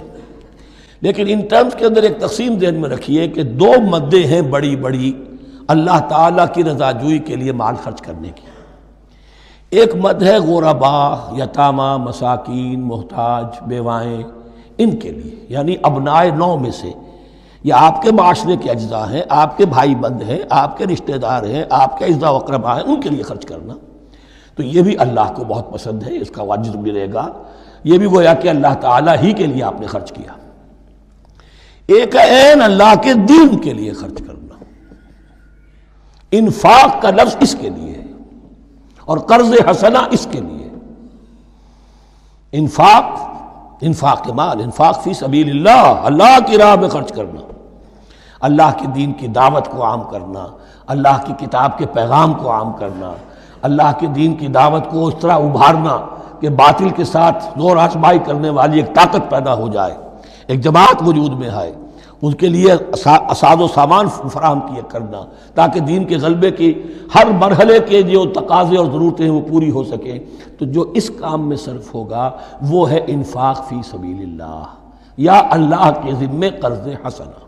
لیکن ان ٹرمز کے اندر ایک تقسیم ذہن میں رکھیے کہ 2 مدیں ہیں بڑی بڑی اللہ تعالیٰ کی رضا جوئی کے لیے مال خرچ کرنے کی۔ ایک مد ہے غرباء، یتامى، مساکین، محتاج، بیوائیں، ان کے لیے، یعنی ابنائے نو میں سے یہ آپ کے معاشرے کے اجزاء ہیں، آپ کے بھائی بند ہیں، آپ کے رشتہ دار ہیں، آپ کے اعزاء و اقرباء ہیں، ان کے لیے خرچ کرنا تو یہ بھی اللہ کو بہت پسند ہے، اس کا اجر ملے گا۔ یہ بھی گویا کہ اللہ تعالیٰ ہی کے لیے آپ نے خرچ کیا۔ ایک عین اللہ کے دین کے لیے خرچ کرنا، انفاق کا لفظ اس کے لیے ہے، اور قرض حسنہ اس کے لیے۔ انفاق مال، انفاق فی سبیل اللہ، اللہ کی راہ میں خرچ کرنا، اللہ کے دین کی دعوت کو عام کرنا، اللہ کی کتاب کے پیغام کو عام کرنا، اللہ کے دین کی دعوت کو اس طرح ابھارنا کہ باطل کے ساتھ زور آزمائی کرنے والی ایک طاقت پیدا ہو جائے، ایک جماعت وجود میں آئے، ان کے لیے اساز و سامان فراہم کیا کرنا تاکہ دین کے غلبے کی ہر مرحلے کے جو تقاضے اور ضرورتیں ہیں وہ پوری ہو سکیں۔ تو جو اس کام میں صرف ہوگا وہ ہے انفاق فی سبیل اللہ یا اللہ کے ذمے قرض حسنہ۔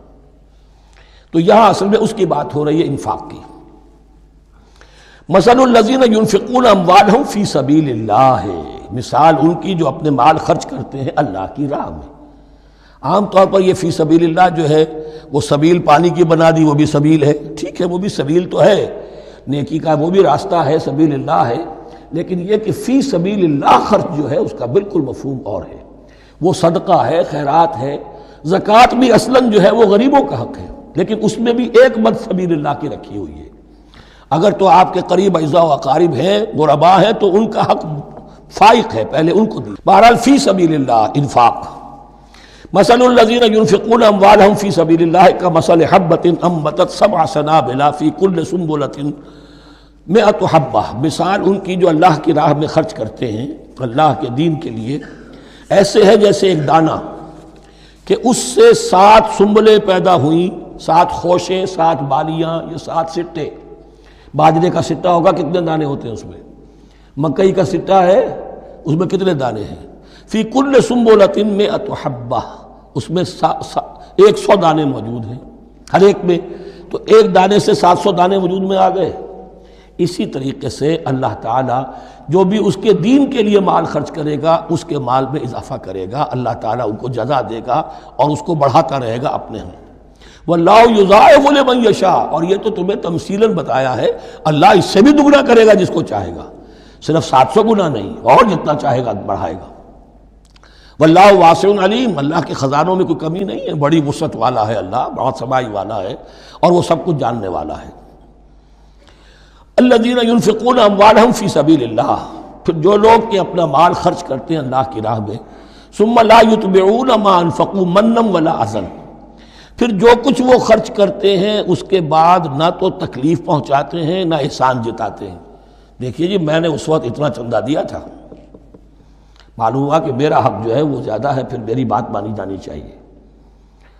تو یہاں اصل میں اس کی بات ہو رہی ہے، انفاق کی۔ مثل الذین ينفقون اموالهم فی سبیل اللہ ہے، مثال ان کی جو اپنے مال خرچ کرتے ہیں اللہ کی راہ میں۔ عام طور پر یہ فی سبیل اللہ جو ہے وہ سبیل پانی کی بنا دی، وہ بھی سبیل ہے، ٹھیک ہے، وہ بھی سبیل تو ہے، نیکی کا وہ بھی راستہ ہے، سبیل اللہ ہے، لیکن یہ کہ فی سبیل اللہ خرچ جو ہے اس کا بالکل مفہوم اور ہے۔ وہ صدقہ ہے، خیرات ہے، زکوٰۃ بھی اصلاً جو ہے وہ غریبوں کا حق ہے، لیکن اس میں بھی ایک مد سبیل اللہ کی رکھی ہوئی ہے۔ اگر تو آپ کے قریب اعزاء و اقارب ہیں، غرباء ہیں، تو ان کا حق فائق ہے، پہلے ان کو دی۔ بہرحال فی سبیل اللہ انفاق۔ مثل الذین ينفقون اموالهم فی سبیل اللہ کمثل حبۃ انبتت سبع سنابل فی کل سنبلۃ مئۃ حبہ، مثال ان کی جو اللہ کی راہ میں خرچ کرتے ہیں اللہ کے دین کے لیے، ایسے ہے جیسے ایک دانہ کہ اس سے 7 سنبلیں پیدا ہوئیں، 7 خوشیں، 7 بالیاں، یہ 7 سٹے۔ باجرے کا سٹا ہوگا کتنے دانے ہوتے ہیں اس میں؟ مکئی کا سٹا ہے اس میں کتنے دانے ہیں؟ فی کل سنبلۃ مئۃ حبہ، اس میں 100 دانے موجود ہیں ہر ایک میں، تو ایک دانے سے 700 دانے وجود میں آ گئے۔ اسی طریقے سے اللہ تعالیٰ جو بھی اس کے دین کے لیے مال خرچ کرے گا اس کے مال میں اضافہ کرے گا، اللہ تعالیٰ ان کو جزا دے گا اور اس کو بڑھاتا رہے گا اپنے ہاں۔ وَاللَّهُ يُضَاعِفُ لِمَن يَشَاءُ، اور یہ تو تمہیں تمثیلاً بتایا ہے، اللہ اس سے بھی دگنا کرے گا جس کو چاہے گا، صرف 700 گنا نہیں، اور جتنا چاہے گا بڑھائے گا۔ واللہ واسع علیم، اللہ کے خزانوں میں کوئی کمی نہیں ہے، بڑی وسعت والا ہے اللہ، بہت سمائی والا ہے اور وہ سب کچھ جاننے والا ہے۔ الذین ينفقون اموالهم فی سبیل اللہ، پھر جو لوگ کہ اپنا مال خرچ کرتے ہیں اللہ کی راہ میں، ثم لا يتبعون ما انفقوا منا ولا اذى، پھر جو کچھ وہ خرچ کرتے ہیں اس کے بعد نہ تو تکلیف پہنچاتے ہیں نہ احسان جتاتے ہیں۔ دیکھیے جی میں نے اس وقت اتنا چندہ دیا تھا، معلوم ہوا کہ میرا حق جو ہے وہ زیادہ ہے، پھر میری بات مانی جانی چاہیے۔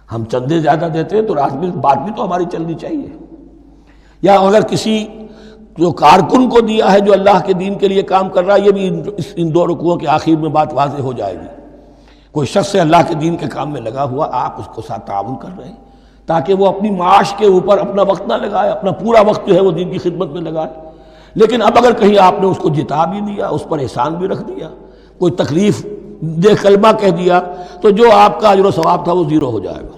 ہم چندے زیادہ دیتے ہیں تو رات میں بات بھی تو ہماری چلنی چاہیے۔ یا اگر کسی جو کارکن کو دیا ہے جو اللہ کے دین کے لیے کام کر رہا ہے، یہ بھی ان 2 رکوعوں کے آخر میں بات واضح ہو جائے گی۔ کوئی شخص ہے اللہ کے دین کے کام میں لگا ہوا، آپ اس کو ساتھ تعاون کر رہے ہیں تاکہ وہ اپنی معاش کے اوپر اپنا وقت نہ لگائے، اپنا پورا وقت جو ہے وہ دین کی خدمت میں لگائے، لیکن اب اگر کہیں آپ نے اس کو جتا بھی دیا، اس پر احسان بھی رکھ دیا، کوئی تکلیف دے کلمہ کہہ دیا، تو جو آپ کا اجر و ثواب تھا وہ 0 ہو جائے گا۔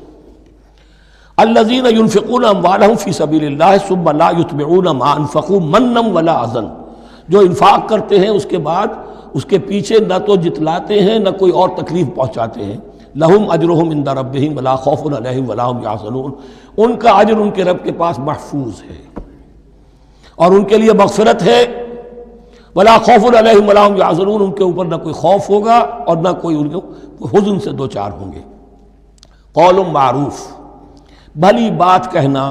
الذین ينفقون اموالهم فی سبیل اللہ ثم لا یتبعون ما انفقوا منا ولا اذى، جو انفاق کرتے ہیں اس کے بعد اس کے پیچھے نہ تو جتلاتے ہیں نہ کوئی اور تکلیف پہنچاتے ہیں۔ لہم اجرہم عند ربہم ولا خوف علیہم ولا ہم یحزنون، ان کا اجر ان کے رب کے پاس محفوظ ہے اور ان کے لیے مغفرت ہے۔ ولا خوف علیہم ولا ہم یحزنون، ان کے اوپر نہ کوئی خوف ہوگا اور نہ کوئی ان کو حزن سے دوچار ہوں گے۔ قول معروف، بھلی بات کہنا،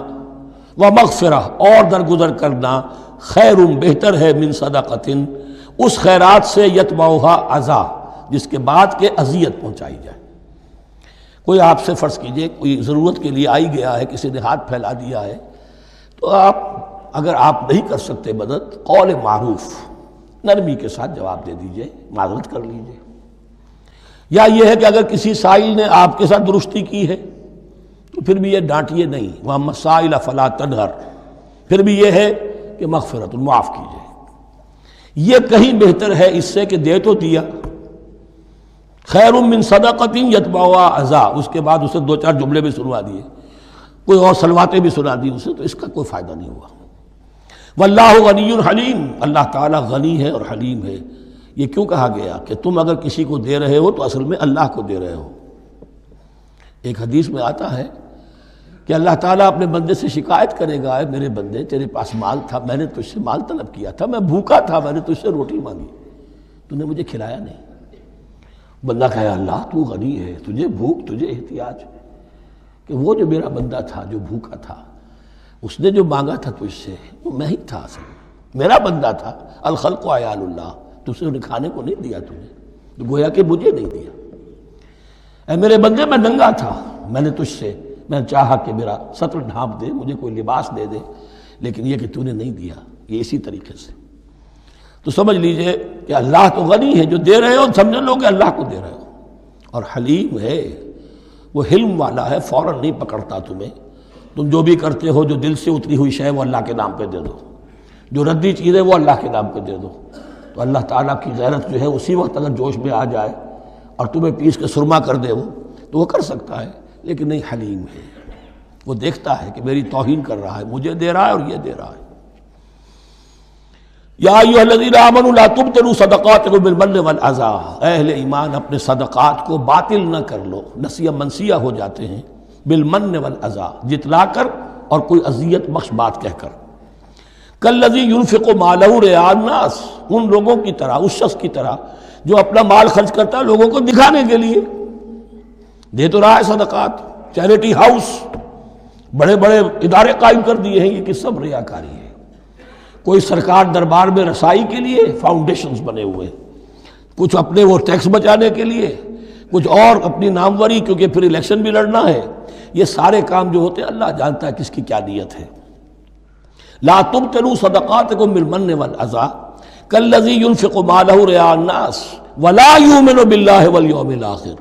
ومغفرہ اور درگزر کرنا، خیر بہتر ہے من صدقۃ، اس خیرات سے یتبعھا اذی، جس کے بعد کے اذیت پہنچائی جائے۔ کوئی آپ سے فرض کیجئے کوئی ضرورت کے لیے آئی گیا ہے، کسی نے ہاتھ پھیلا دیا ہے، تو آپ اگر آپ نہیں کر سکتے مدد، قول معروف، نرمی کے ساتھ جواب دے دیجئے، معذرت کر لیجئے۔ یا یہ ہے کہ اگر کسی سائل نے آپ کے ساتھ درستی کی ہے تو پھر بھی یہ ڈانٹیے نہیں، وَأَمَّا السَّائِلَ فَلَا تَنْهَرْ، پھر بھی یہ ہے کہ مغفرت، معاف کیجئے۔ یہ کہیں بہتر ہے اس سے کہ دے تو دیا، خیر من صدقۃ یتبعھا اذی، اس کے بعد اسے 2-4 جملے بھی سنوا دیے، کوئی اور سلواتیں بھی سنا دی اسے، تو اس کا کوئی فائدہ نہیں ہوا۔ واللہ غنی حلیم، اللہ تعالیٰ غنی ہے اور حلیم ہے۔ یہ کیوں کہا گیا کہ تم اگر کسی کو دے رہے ہو تو اصل میں اللہ کو دے رہے ہو۔ ایک حدیث میں آتا ہے کہ اللہ تعالیٰ اپنے بندے سے شکایت کرے گا، اے میرے بندے تیرے پاس مال تھا، میں نے تجھ سے مال طلب کیا تھا، میں بھوکا تھا، میں نے تجھ سے روٹی مانگی، تو نے مجھے کھلایا نہیں۔ بندہ کہے اللہ تو غنی ہے، تجھے بھوک، تجھے احتیاج، کہ وہ جو میرا بندہ تھا جو بھوکا تھا، اس نے جو مانگا تھا تجھ سے وہ میں ہی تھا، اصل میرا بندہ تھا۔ الخلق عیال اللہ، تجھ سے انہیں کھانے کو نہیں دیا تمہیں، تو گویا کہ مجھے نہیں دیا۔ اے میرے بندے میں ننگا تھا، میں نے تجھ سے میں چاہا کہ میرا سطر ڈھانپ دے، مجھے کوئی لباس دے دے، لیکن یہ کہ تو نے نہیں دیا۔ یہ اسی طریقے سے تو سمجھ لیجئے کہ اللہ تو غنی ہے، جو دے رہے ہو سمجھ لو کہ اللہ کو دے رہے ہو، اور حلیم ہے، وہ حلم والا ہے، فوراً نہیں پکڑتا تمہیں۔ تم جو بھی کرتے ہو، جو دل سے اتری ہوئی شے وہ اللہ کے نام پہ دے دو، جو ردی چیز ہے وہ اللہ کے نام پہ دے دو، تو اللہ تعالیٰ کی غیرت جو ہے اسی وقت اگر جوش میں آ جائے اور تمہیں پیس کے سرما کر دے وہ، تو وہ کر سکتا ہے، لیکن نہیں، حلیم ہے، وہ دیکھتا ہے کہ میری توہین کر رہا ہے، مجھے دے رہا ہے اور یہ دے رہا ہے۔ یا ایھا الذین آمنوا لا تبطلوا صدقاتکم بالمن والاذی، اے اہل ایمان اپنے صدقات کو باطل نہ کر لو، نسیہ منسیہ ہو جاتے ہیں، بالمن والاذی، جتلا کر اور کوئی اذیت بخش بات کہہ کر۔ کالذی ينفق مالہ رئاء الناس، ان لوگوں کی طرح، اس شخص کی طرح جو اپنا مال خرچ کرتا ہے لوگوں کو دکھانے کے لیے، دے تو رہا ہے صدقات، چیریٹی ہاؤس، بڑے بڑے ادارے قائم کر دیے ہیں، یہ کہ سب ریاکاری ہے۔ کوئی سرکار دربار میں رسائی کے لیے فاؤنڈیشنز بنے ہوئے، کچھ اپنے وہ ٹیکس بچانے کے لیے، کچھ اور اپنی ناموری، کیونکہ پھر الیکشن بھی لڑنا ہے۔ یہ سارے کام جو ہوتے ہیں اللہ جانتا ہے کس کی کیا نیت ہے۔ لا تبطلوا صدقاتکم بالمن والاذی کالذی ينفق مالہ رئاء الناس ولا یؤمن باللہ والیوم الآخر،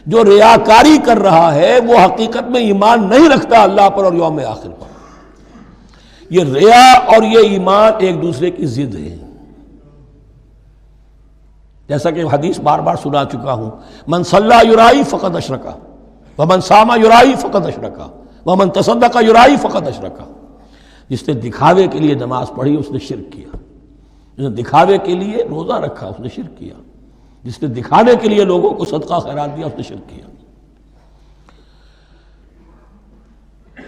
جو ریاکاری کر رہا ہے وہ حقیقت میں ایمان نہیں رکھتا اللہ پر اور یوم آخر پر۔ یہ ریا اور یہ ایمان ایک دوسرے کی ضد ہے، جیسا کہ حدیث بار بار سنا چکا ہوں، من صلی یرائی فقد اشرک ومن صام یرائی فقد اشرک ومن تصدق یرائی فقد اشرک۔ جس نے دکھاوے کے لیے نماز پڑھی اس نے شرک کیا، جس نے دکھاوے کے لیے روزہ رکھا اس نے شرک کیا، جس نے دکھانے کے لیے لوگوں کو صدقہ خیرات دیا اس نے شرک کیا۔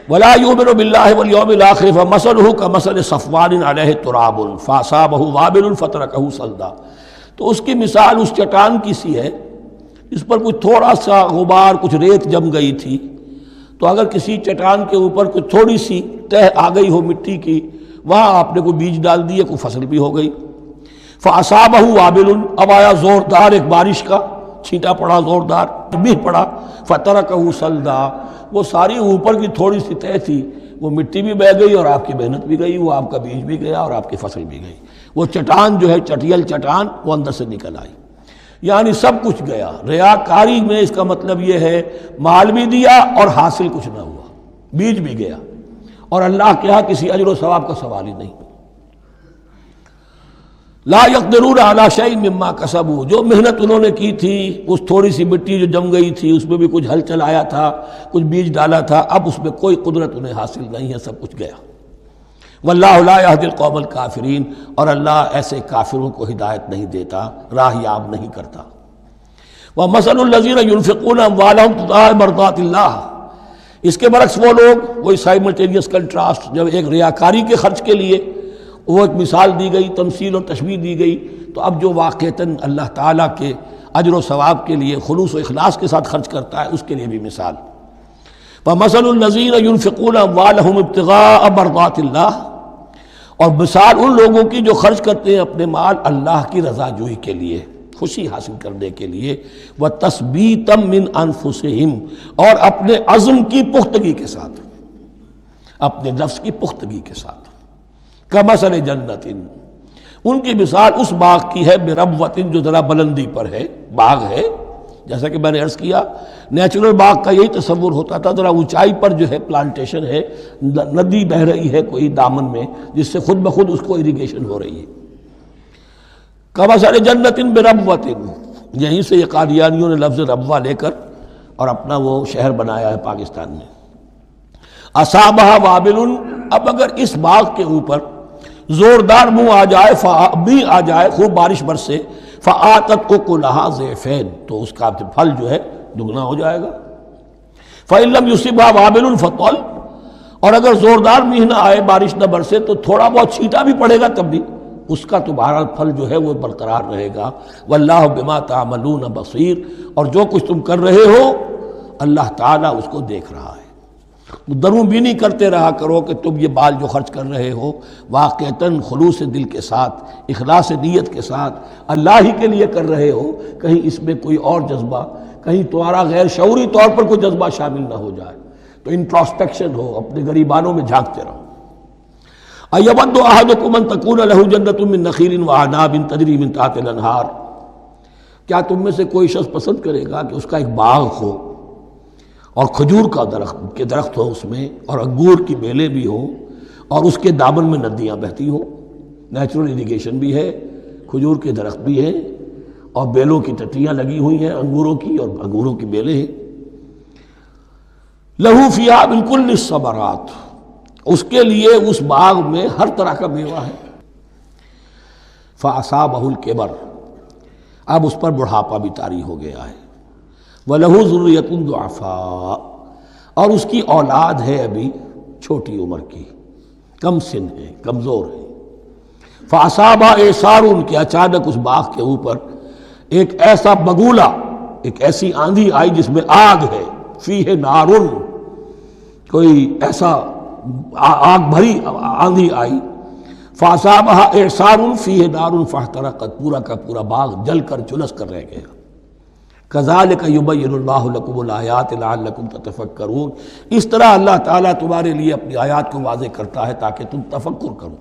ولا یؤمن باللہ والیوم الآخر فمثلہ کمثل صفوان علیہ تراب فاصابہ وابل فترکہ صلدا، تو اس کی مثال اس چٹان کی سی ہے اس پر کچھ تھوڑا سا غبار، کچھ ریت جم گئی تھی، تو اگر کسی چٹان کے اوپر کچھ تھوڑی سی تہ آ گئی ہو مٹی کی، وہاں آپ نے کوئی بیج ڈال دیے، کوئی فصل بھی ہو گئی۔ فاصابہ وابل، اب آیا زوردار ایک بارش کا چھینٹا پڑا، زوردار بھی پڑا، فترکہ صلدا، وہ ساری اوپر کی تھوڑی سی تہ تھی، وہ مٹی بھی بہہ گئی اور آپ کی محنت بھی گئی، وہ آپ کا بیج بھی گیا اور آپ کی فصل بھی گئی۔ وہ چٹان جو ہے چٹیل چٹان وہ اندر سے نکل آئی، یعنی سب کچھ گیا۔ ریاکاری میں اس کا مطلب یہ ہے مال بھی دیا اور حاصل کچھ نہ ہوا، بیج بھی گیا، اور اللہ کے ہاں کسی اجر و ثواب کا سوال ہی نہیں۔ لا یقدرون علی شیء مما کسبوا، جو محنت انہوں نے کی تھی، اس تھوڑی سی مٹی جو جم گئی تھی اس میں بھی کچھ ہل چلایا تھا، کچھ بیج ڈالا تھا، اب اس میں کوئی قدرت انہیں حاصل نہیں ہے، سب کچھ گیا۔ واللہ لا یہدی القوم الکافرین، اور اللہ ایسے کافروں کو ہدایت نہیں دیتا، راہ یاب نہیں کرتا۔ ومثل الذین ينفقون اموالهم ابتغاء مرضات اللہ، اس کے برعکس وہ لوگ، وہی سائملٹینیس کنٹراسٹ، جب ایک ریاکاری کے خرچ کے لیے وہ ایک مثال دی گئی، تمثیل اور تشبیہ دی گئی، تو اب جو واقعتاً اللہ تعالیٰ کے اجر و ثواب کے لیے خلوص و اخلاص کے ساتھ خرچ کرتا ہے اس کے لیے بھی مثال۔ ومثل الذین ينفقون اموالهم ابتغاء مرضات اللہ، اور مثال ان لوگوں کی جو خرچ کرتے ہیں اپنے مال اللہ کی رضا جوئی کے لیے، خوشی حاصل کرنے کے لیے، وتثبیتا من انفسہم، اور اپنے عزم کی پختگی کے ساتھ، اپنے نفس کی پختگی کے ساتھ۔ کمثل جنت، ان کی مثال اس باغ کی ہے، بربوۃ، جو ذرا بلندی پر ہے، باغ ہے، جیسا کہ میں نے عرض کیا نیچرل باغ کا یہی تصور ہوتا تھا، ذرا اونچائی پر جو ہے پلانٹیشن ہے، ندی بہہ رہی ہے کوئی دامن میں جس سے خود بخود اس کو اریگیشن ہو رہی ہے۔ کمثل جنت بربوۃ، یہیں سے یہ قادیانیوں نے لفظ ربوہ لے کر اور اپنا وہ شہر بنایا ہے پاکستان میں۔ اصابہ وابل، اب اگر اس باغ کے اوپر زوردار منہ آ جائے، بھی آ جائے، خوب بارش برسے، فآتت اکلھا ضعفین، تو اس کا پھل جو ہے دگنا ہو جائے گا۔ فإن لم يصبها وابل فطل، اور اگر زوردار میہ نہ آئے، بارش نہ برسے، تو تھوڑا بہت چھینٹا بھی پڑے گا تب بھی اس کا تو بہرحال پھل جو ہے وہ برقرار رہے گا۔ واللہ بما تعملون بصیر، اور جو کچھ تم کر رہے ہو اللہ تعالیٰ اس کو دیکھ رہا ہے۔ دروں بینی کرتے رہا کرو کہ تم یہ بال جو خرچ کر رہے ہو واقعتاً خلوص دل کے ساتھ، اخلاص نیت کے ساتھ اللہ ہی کے لیے کر رہے ہو، کہیں اس میں کوئی اور جذبہ، کہیں تمہارا غیر شعوری طور پر کوئی جذبہ شامل نہ ہو جائے، تو انٹراسپیکشن ہو، اپنے غریبانوں میں جھانکتے رہو۔ ایود احدکم ان تکون لہ جنۃ من نخیل واعناب تجری من تحتہا الانہار، کیا تم میں سے کوئی شخص پسند کرے گا کہ اس کا ایک باغ ہو اور کھجور کا درخت ہو اس میں، اور انگور کی بیلیں بھی ہوں، اور اس کے دامن میں ندیاں بہتی ہوں، نیچرل اریگیشن بھی ہے، کھجور کے درخت بھی ہیں، اور بیلوں کی ٹٹیاں لگی ہوئی ہیں انگوروں کی، اور انگوروں کی بیلیں ہیں۔ لہو فیہا من کل الثمرات، اس کے لیے اس باغ میں ہر طرح کا میوہ ہے۔ فاصابہ الکبر، اب اس پر بڑھاپا بھی طاری ہو گیا ہے۔ وَلَهُ ذُرِّيَّةٌ ضُعَفَاء، اور اس کی اولاد ہے ابھی چھوٹی عمر کی، کم سن ہے، کمزور ہے۔ فَأَصَابَهَا إِعْصَارٌ، کہ اچانک اس باغ کے اوپر ایک ایسا بگولا، ایک ایسی آندھی آئی جس میں آگ ہے، فِيهِ نَارٌ، کوئی ایسا آگ بھری آندھی آئی۔ فَأَصَابَهَا إِعْصَارٌ فِيهِ نَارٌ فَاحْتَرَقَتْ، پورا کا پورا باغ جل کر جلس کر رہ گیا۔ کذالک یبین اللہ لکم الآیات لعلکم تتفکرون، اس طرح اللہ تعالیٰ تمہارے لیے اپنی آیات کو واضح کرتا ہے تاکہ تم تفکر کرو۔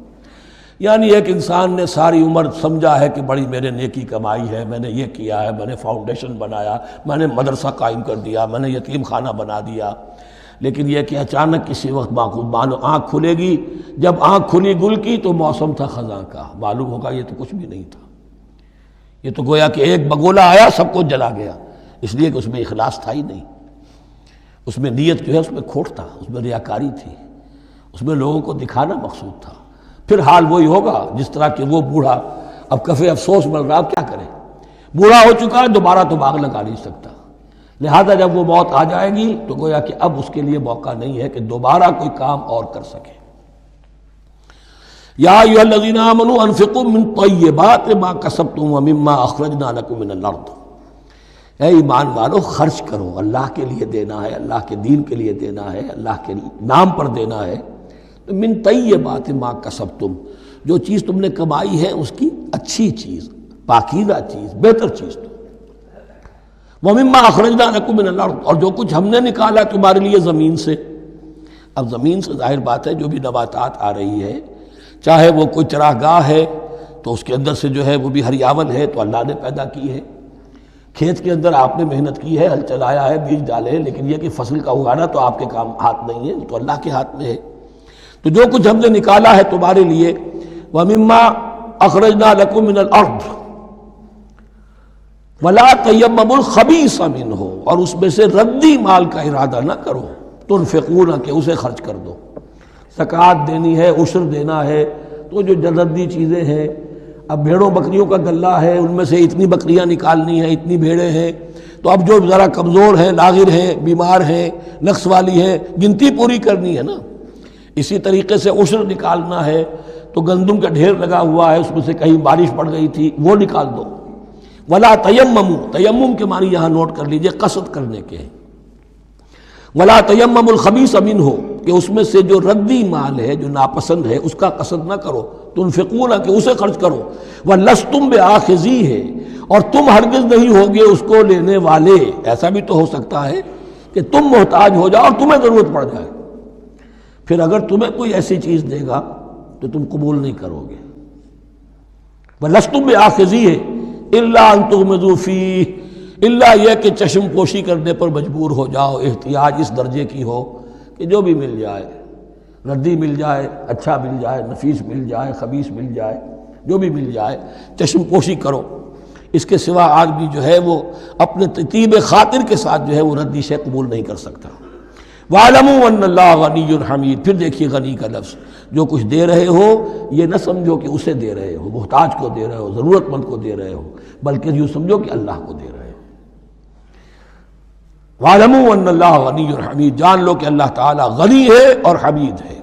یعنی ایک انسان نے ساری عمر سمجھا ہے کہ بڑی میرے نیکی کمائی ہے، میں نے یہ کیا ہے، میں نے فاؤنڈیشن بنایا، میں نے مدرسہ قائم کر دیا، میں نے یتیم خانہ بنا دیا، لیکن یہ کہ اچانک کسی وقت آنکھ کھلے گی، جب آنکھ کھلی گل کی تو موسم تھا خزاں کا، معلوم ہوگا یہ تو کچھ بھی نہیں تھا، یہ تو گویا کہ ایک بگولا آیا سب کو جلا گیا، اس لیے کہ اس میں اخلاص تھا ہی نہیں، اس میں نیت جو ہے اس میں کھوٹ تھا، اس میں ریاکاری تھی، اس میں لوگوں کو دکھانا مقصود تھا۔ پھر حال وہی ہوگا جس طرح کہ وہ بوڑھا اب کفِ افسوس مل رہا، اب کیا کرے، بوڑھا ہو چکا ہے، دوبارہ تو باغ لگا نہیں سکتا، لہذا جب وہ موت آ جائے گی تو گویا کہ اب اس کے لیے موقع نہیں ہے کہ دوبارہ کوئی کام اور کر سکے۔ یا ایھا الذین آمنوا انفقوا من طیبات ما کسبتم ومما اخرجنا لکم من الارض، اے ایمان والو خرچ کرو، اللہ کے لیے دینا ہے، اللہ کے دین کے لیے دینا ہے، اللہ کے نام پر دینا ہے۔ من طیبات ما کسبتم، جو چیز تم نے کمائی ہے اس کی اچھی چیز، پاکیزہ چیز، بہتر چیز تو ومما اخرجنا لکم من الارض، اور جو کچھ ہم نے نکالا تمہارے لیے زمین سے۔ اب زمین سے ظاہر بات ہے جو بھی نباتات آ رہی ہے، چاہے وہ کوئی چراہ گاہ ہے تو اس کے اندر سے جو ہے وہ بھی ہریاول ہے تو اللہ نے پیدا کی ہے، کھیت کے اندر آپ نے محنت کی ہے، ہل چلایا ہے، بیج ڈالے ہیں، لیکن یہ کہ فصل کا اگانا تو آپ کے کام ہاتھ نہیں ہے، تو اللہ کے ہاتھ میں ہے۔ تو جو کچھ ہم نے نکالا ہے تمہارے لیے، وَمِمَّا أَخْرَجْنَا لَكُم مِّنَ الْأَرْضِ وَلَا تَيَمَّمُوا الْخَبِيثَ مِنْهُ، اور اس میں سے ردی مال کا ارادہ نہ کرو، تنفقون، کہ اسے خرچ کر دو، زکوٰۃ دینی ہے، عشر دینا ہے، تو جو ردی چیزیں ہیں، اب بھیڑوں بکریوں کا غلہ ہے، ان میں سے اتنی بکریاں نکالنی ہیں، اتنی بھیڑیں ہیں، تو اب جو ذرا کمزور ہیں، لاغر ہیں، بیمار ہیں، نقص والی ہیں، گنتی پوری کرنی ہے نا۔ اسی طریقے سے عشر نکالنا ہے تو گندم کا ڈھیر لگا ہوا ہے، اس میں سے کہیں بارش پڑ گئی تھی، وہ نکال دو۔ ولا تیمموا، تیمم کے معنی یہاں نوٹ کر لیجئے، قصد کرنے کے ہیں۔ ولا تیمموا الخبیث منہ، کہ اس میں سے جو ردی مال ہے، جو ناپسند ہے، اس کا قصد نہ کرو، تنفقون، کہ اسے خرچ کرو، وَلَسْتُمْ بِآخِذِیہِ، اور تم ہرگز نہیں ہوگے اس کو لینے والے۔ ایسا بھی تو ہو سکتا ہے کہ تم محتاج ہو جاؤ اور تمہیں ضرورت پڑ جائے، پھر اگر تمہیں کوئی ایسی چیز دے گا تو تم قبول نہیں کرو گے۔ وَلَسْتُمْ بِآخِذِیہِ إِلَّا أَن تُغْمِضُوا فِیہِ، الا یہ کہ چشم پوشی کرنے پر مجبور ہو جاؤ، احتیاج اس درجے کی ہو کہ جو بھی مل جائے، ردی مل جائے، اچھا مل جائے، نفیس مل جائے، خبیث مل جائے، جو بھی مل جائے چشم پوشی کرو۔ اس کے سوا آدمی جو ہے وہ اپنے طیب خاطر کے ساتھ جو ہے وہ ردی شے قبول نہیں کر سکتا۔ وَاعْلَمُوا أَنَّ اللَّهَ غَنِيٌّ حَمِيدٌ، پھر دیکھیے غنی کا لفظ، جو کچھ دے رہے ہو یہ نہ سمجھو کہ اسے دے رہے ہو، محتاج کو دے رہے ہو، ضرورت مند کو دے رہے ہو، بلکہ یوں سمجھو کہ اللہ کو دے رہے ہو۔ وَاعْلَمُوا أَنَّ اللَّهَ غَنِيٌّ حَمِيدٌ، جان لو کہ اللہ تعالیٰ غنی ہے اور حمید ہے۔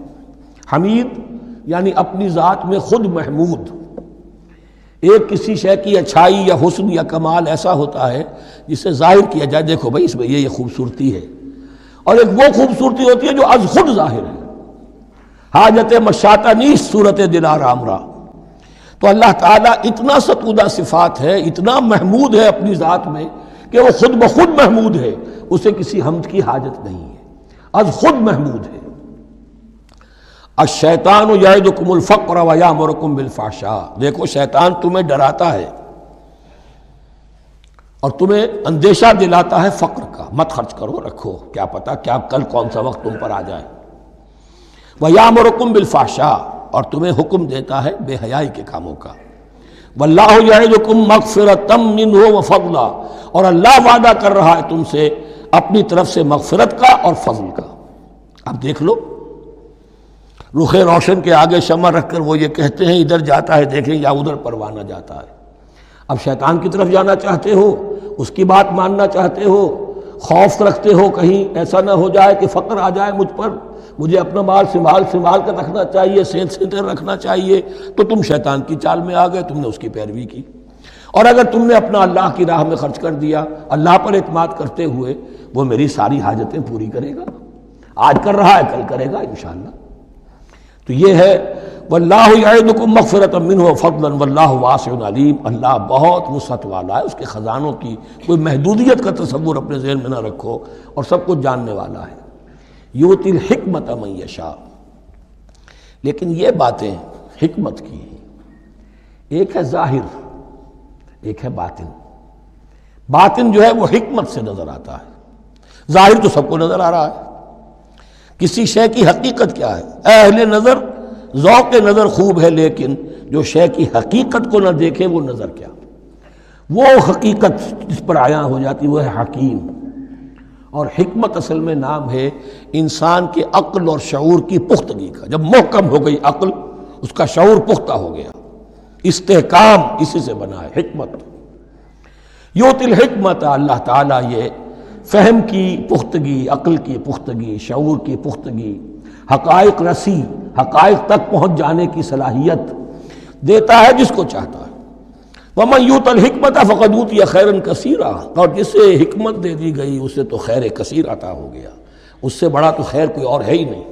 حمید یعنی اپنی ذات میں خود محمود۔ ایک کسی شے کی اچھائی یا حسن یا کمال ایسا ہوتا ہے جسے ظاہر کیا جائے، دیکھو بھائی اس میں یہ خوبصورتی ہے، اور ایک وہ خوبصورتی ہوتی ہے جو از خود ظاہر ہے۔ حاجت مشاطہ نیست صورت دل آرام را۔ تو اللہ تعالیٰ اتنا ستودہ صفات ہے، اتنا محمود ہے اپنی ذات میں کہ وہ خود بخود محمود ہے، اسے کسی حمد کی حاجت نہیں ہے، از خود محمود ہے۔ الشیطان یعدکم الفقر ویامرکم بالفحشاء، دیکھو شیطان تمہیں ڈراتا ہے اور تمہیں اندیشہ دلاتا ہے فقر کا، مت خرچ کرو، رکھو، کیا پتہ کیا کل کون سا وقت تم پر آ جائے۔ وَيَأْمُرُكُمْ بِالْفَحْشَاءِ، اور تمہیں حکم دیتا ہے بے حیائی کے کاموں کا۔ وَاللَّهُ يَعِدُكُمْ مَغْفِرَةً مِّنْهُ وَفَضْلًا، اور اللہ وعدہ کر رہا ہے تم سے اپنی طرف سے مغفرت کا اور فضل کا۔ اب دیکھ لو، رخ روشن کے آگے شمع رکھ کر وہ یہ کہتے ہیں ادھر جاتا ہے دیکھیں یا ادھر پروانہ جاتا ہے۔ اب شیطان کی طرف جانا چاہتے ہو، اس کی بات ماننا چاہتے ہو، خوف رکھتے ہو کہیں ایسا نہ ہو جائے کہ فقر آ جائے مجھ پر، مجھے اپنا مال سنبھال کر رکھنا چاہیے، سینت رکھنا چاہیے، تو تم شیطان کی چال میں آ گئے، تم نے اس کی پیروی کی۔ اور اگر تم نے اپنا اللہ کی راہ میں خرچ کر دیا، اللہ پر اعتماد کرتے ہوئے، وہ میری ساری حاجتیں پوری کرے گا، آج کر رہا ہے کل کرے گا انشاءاللہ۔ تو یہ ہے واللہ یعدکم مغفرۃ منہ وفضلا واللہ واسع علیم، اللہ بہت وسعت والا ہے، اس کے خزانوں کی کوئی محدودیت کا تصور اپنے ذہن میں نہ رکھو، اور سب کچھ جاننے والا ہے۔ یؤتی الحکمۃ من یشاء، لیکن یہ باتیں حکمت کی ہیں، ایک ہے ظاہر ایک ہے باطن۔ باطن جو ہے وہ حکمت سے نظر آتا ہے، ظاہر تو سب کو نظر آ رہا ہے۔ کسی شے کی حقیقت کیا ہے؟ اہل نظر ذوق نظر خوب ہے، لیکن جو شے کی حقیقت کو نہ دیکھے وہ نظر کیا؟ وہ حقیقت جس پر عیاں ہو جاتی وہ ہے حکیم۔ اور حکمت اصل میں نام ہے انسان کے عقل اور شعور کی پختگی کا۔ جب محکم ہو گئی عقل، اس کا شعور پختہ ہو گیا، استحکام اسی سے بنا ہے حکمت۔ یؤتی الحکمت، اللہ تعالیٰ یہ فہم کی پختگی، عقل کی پختگی، شعور کی پختگی، حقائق رسی، حقائق تک پہنچ جانے کی صلاحیت دیتا ہے جس کو چاہتا ہے۔ وَمَنْ يُؤْتَ الْحِكْمَةَ فَقَدْ أُوتِيَ خَيْرًا كَثِيرًا، اور جسے حکمت دے دی گئی اسے تو خیر کثیر عطا ہو گیا، اس سے بڑا تو خیر کوئی اور ہے ہی نہیں۔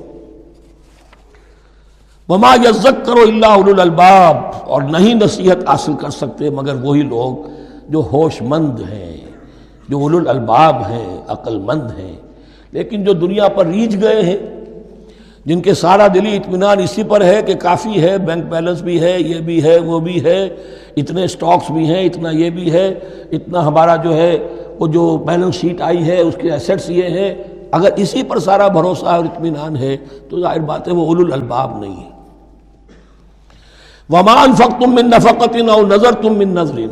وَمَا يَذَّكَّرُ إِلَّا أُولُو الْأَلْبَابِ، اور نہیں نصیحت حاصل کر سکتے مگر وہی لوگ جو ہوش مند ہیں، جو اولو الالباب ہیں، عقل مند ہیں۔ لیکن جو دنیا پر ریجھ گئے ہیں، جن کے سارا دلی اطمینان اسی پر ہے کہ کافی ہے، بینک بیلنس بھی ہے، یہ بھی ہے، وہ بھی ہے، اتنے سٹاکس بھی ہیں، اتنا یہ بھی ہے، اتنا ہمارا جو ہے وہ جو بیلنس شیٹ آئی ہے اس کے ایسیٹس یہ ہیں، اگر اسی پر سارا بھروسہ اور اطمینان ہے تو ظاہر بات ہے وہ اولو الالباب نہیں ہے۔ وَمَا أَنفَقْتُم مِّن نَفَقَةٍ أَوْ نَذَرْتُم مِّن نَذْرٍ،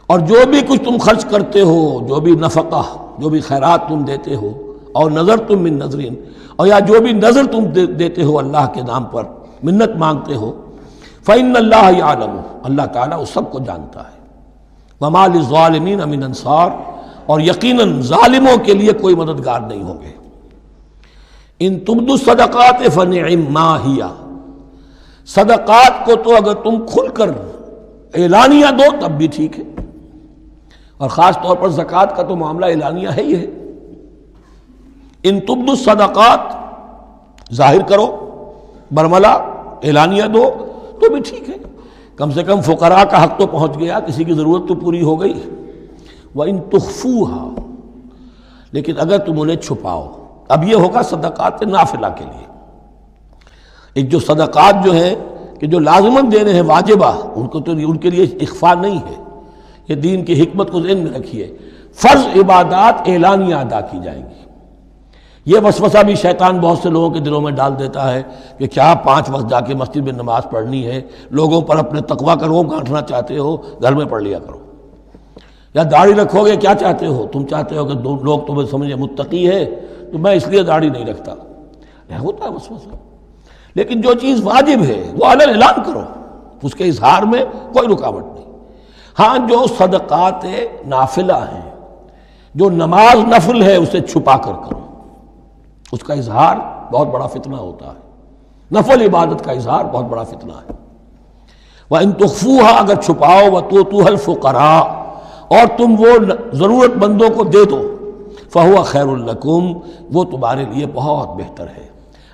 اور جو بھی کچھ تم خرچ کرتے ہو، جو بھی نفقہ، جو بھی خیرات تم دیتے ہو، اور نظر تم من نظرین، اور یا جو بھی نظر تم دیتے ہو اللہ کے نام پر، منت مانگتے ہو، فإن اللہ یعلم، اللہ تعالیٰ اس سب کو جانتا ہے۔ وما للظالمین من انصار، اور یقیناً ظالموں کے لیے کوئی مددگار نہیں ہوں گے۔ ان تبدوا الصدقات فنعم ما ہی، صدقات کو تو اگر تم کھل کر اعلانیہ دو تب بھی ٹھیک ہے، اور خاص طور پر زکوٰۃ کا تو معاملہ اعلانیہ ہے ہی ہے۔ ان تبدوا الصدقات، ظاہر کرو، برملا اعلانیہ دو تو بھی ٹھیک ہے، کم سے کم فقراء کا حق تو پہنچ گیا، کسی کی ضرورت تو پوری ہو گئی۔ وَإِن تُخْفُوهَا، لیکن اگر تم انہیں چھپاؤ، اب یہ ہوگا صدقات نافلہ کے لیے۔ ایک جو صدقات جو ہیں کہ جو لازماً دینے ہیں واجبہ، ان کے لیے اخفاء نہیں ہے، یہ دین کی حکمت کو ذہن میں رکھیے۔ فرض عبادات اعلانیہ ادا کی جائیں گی۔ یہ وسوسہ بھی شیطان بہت سے لوگوں کے دلوں میں ڈال دیتا ہے کہ کیا 5 وقت جا کے مسجد میں نماز پڑھنی ہے، لوگوں پر اپنے تقویٰ کا روب گانٹھنا چاہتے ہو، گھر میں پڑھ لیا کرو۔ یا داڑھی رکھو گے، کیا چاہتے ہو؟ تم چاہتے ہو کہ لوگ تمہیں سمجھے متقی ہے، تو میں اس لیے داڑھی نہیں رکھتا، ہوتا ہے وسوسہ۔ لیکن جو چیز واجب ہے وہ علن اعلان کرو، اس کے اظہار میں کوئی رکاوٹ نہیں۔ ہاں جو صدقات نافلہ ہیں، جو نماز نفل ہے، اسے چھپا کر کرو، اس کا اظہار بہت بڑا فتنہ ہوتا ہے، نفل عبادت کا اظہار بہت بڑا فتنہ ہے۔ وَإِن تُخْفُوهَا، اگر چھپاؤ، وَتُؤْتُوهَا الْفُقَرَاءَ، اور تم وہ ضرورت مندوں کو دے دو، فَهُوَ خَيْرٌ لَكُمْ، وہ تمہارے لیے بہت بہتر ہے۔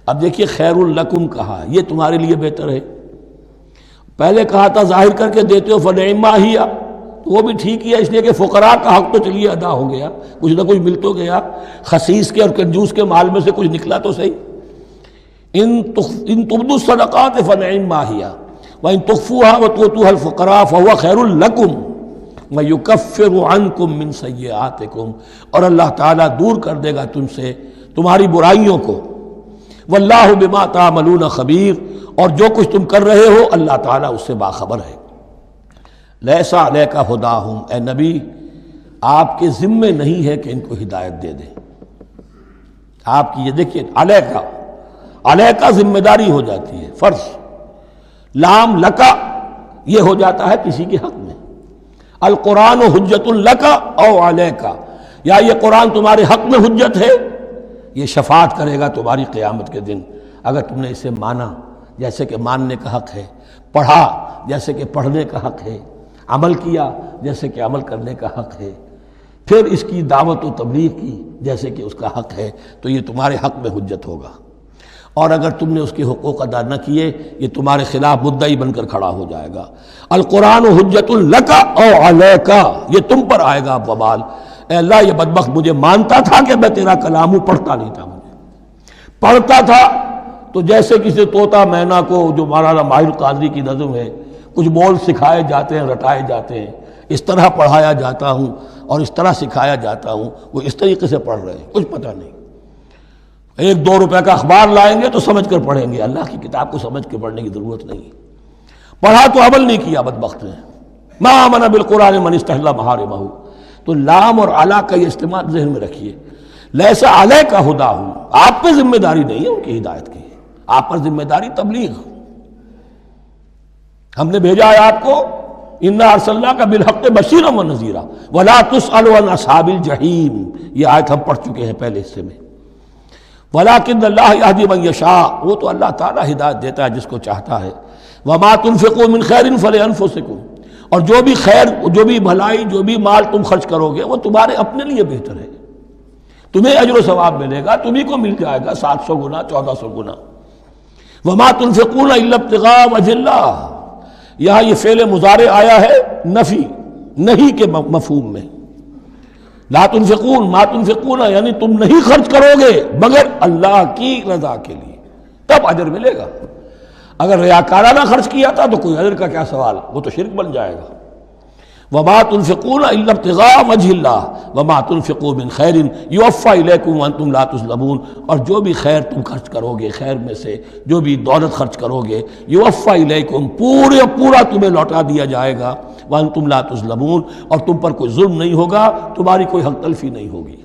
اب دیکھیے خیر لکم کہا، یہ تمہارے لیے بہتر ہے۔ پہلے کہا تھا ظاہر کر کے دیتے ہو فنعما ہی، وہ بھی ٹھیک ہی ہے، اس لیے کہ فقراء کا حق تو چلیے ادا ہو گیا، کچھ نہ کچھ مل تو گیا، خسیس کے اور کنجوس کے مال میں سے کچھ نکلا تو صحیح۔ ان تبدوا الصدقات فنعما ہی وان تخفوها وتؤتوها الفقراء فهو خیر لکم ویکفر عنکم من سیئاتکم، اور اللہ تعالیٰ دور کر دے گا تم سے تمہاری برائیوں کو۔ واللہ بما تعملون خبیر، اور جو کچھ تم کر رہے ہو اللہ تعالیٰ اس سے باخبر ہے۔ لیس علیک ھداھم، اے نبی آپ کے ذمے نہیں ہے کہ ان کو ہدایت دے دیں۔ آپ کی یہ دیکھیے علیکا ذمہ داری ہو جاتی ہے، فرض۔ لام لکا یہ ہو جاتا ہے کسی کے حق میں۔ القرآن حجت لکا او علیکا، یا یہ قرآن تمہارے حق میں حجت ہے، یہ شفاعت کرے گا تمہاری قیامت کے دن اگر تم نے اسے مانا جیسے کہ ماننے کا حق ہے، پڑھا جیسے کہ پڑھنے کا حق ہے، عمل کیا جیسے کہ عمل کرنے کا حق ہے، پھر اس کی دعوت و تبلیغ کی جیسے کہ اس کا حق ہے، تو یہ تمہارے حق میں حجت ہوگا۔ اور اگر تم نے اس کے حقوق ادا نہ کیے، یہ تمہارے خلاف مدعی بن کر کھڑا ہو جائے گا۔ القرآن حجت لکا او علیکا، یہ تم پر آئے گا وبال۔ اے اللہ یہ بدبخت مجھے مانتا تھا کہ میں تیرا کلام ہوں، پڑھتا نہیں تھا، مجھے پڑھتا تھا تو جیسے کسی طوطا مینا کو، جو مولانا ماہر قاضی کی نظم ہے، کچھ بول سکھائے جاتے ہیں، رٹائے جاتے ہیں، اس طرح پڑھایا جاتا ہوں اور اس طرح سکھایا جاتا ہوں، وہ اس طریقے سے پڑھ رہے ہیں، کچھ پتہ نہیں۔ 1-2 روپے کا اخبار لائیں گے تو سمجھ کر پڑھیں گے، اللہ کی کتاب کو سمجھ کے پڑھنے کی ضرورت نہیں۔ پڑھا تو عمل نہیں کیا بدبخت نے۔ ما آمن بالقرآن من استحل محارمہ، تو لام اور علا کا یہ استعمال ذہن میں رکھیے۔ لیسا علیک ھداھم، آپ پہ ذمہ داری نہیں ہے ان کی ہدایت کی، آپ پر ذمہ داری تبلیغ۔ ہم نے بھیجا ہے آپ کو، انا ارسلناک بالحق بشیرا ونذیرا ولا تسأل عن اصحاب الجحیم، یہ آیت ہم پڑھ چکے ہیں پہلے حصے میں۔ ولکن اللہ یہدی من یشاء، وہ تو اللہ تعالیٰ ہدایت دیتا ہے جس کو چاہتا ہے۔ وما تنفقوا من خیر فلانفسکم، اور جو بھی خیر، جو بھی بھلائی، جو بھی مال تم خرچ کرو گے وہ تمہارے اپنے لیے بہتر ہے، تمہیں اجر و ثواب ملے گا، تمہیں کو مل جائے گا 700 گنا 1400 گنا۔ وما تنفقون الا ابتغاء وجہ اللہ، یہاں یہ فعل مضارع آیا ہے نفی نہیں کے مفہوم میں۔ لا تنفقون، ما تنفقون یعنی تم نہیں خرچ کرو گے مگر اللہ کی رضا کے لیے، تب اجر ملے گا۔ اگر ریاکارانہ خرچ کیا تھا تو کوئی اجر کا کیا سوال، وہ تو شرک بن جائے گا۔ وما تنفقون الا ابتغاء وجہ اللہ وما تنفقوا من خیر یوفی الیکم وانتم لا تظلمون، اور جو بھی خیر تم خرچ کرو گے، خیر میں سے جو بھی دولت خرچ کرو گے، یوفی الیکم، پورا تمہیں لوٹا دیا جائے گا، وانتم لا تظلمون، اور تم پر کوئی ظلم نہیں ہوگا، تمہاری کوئی حق تلفی نہیں ہوگی۔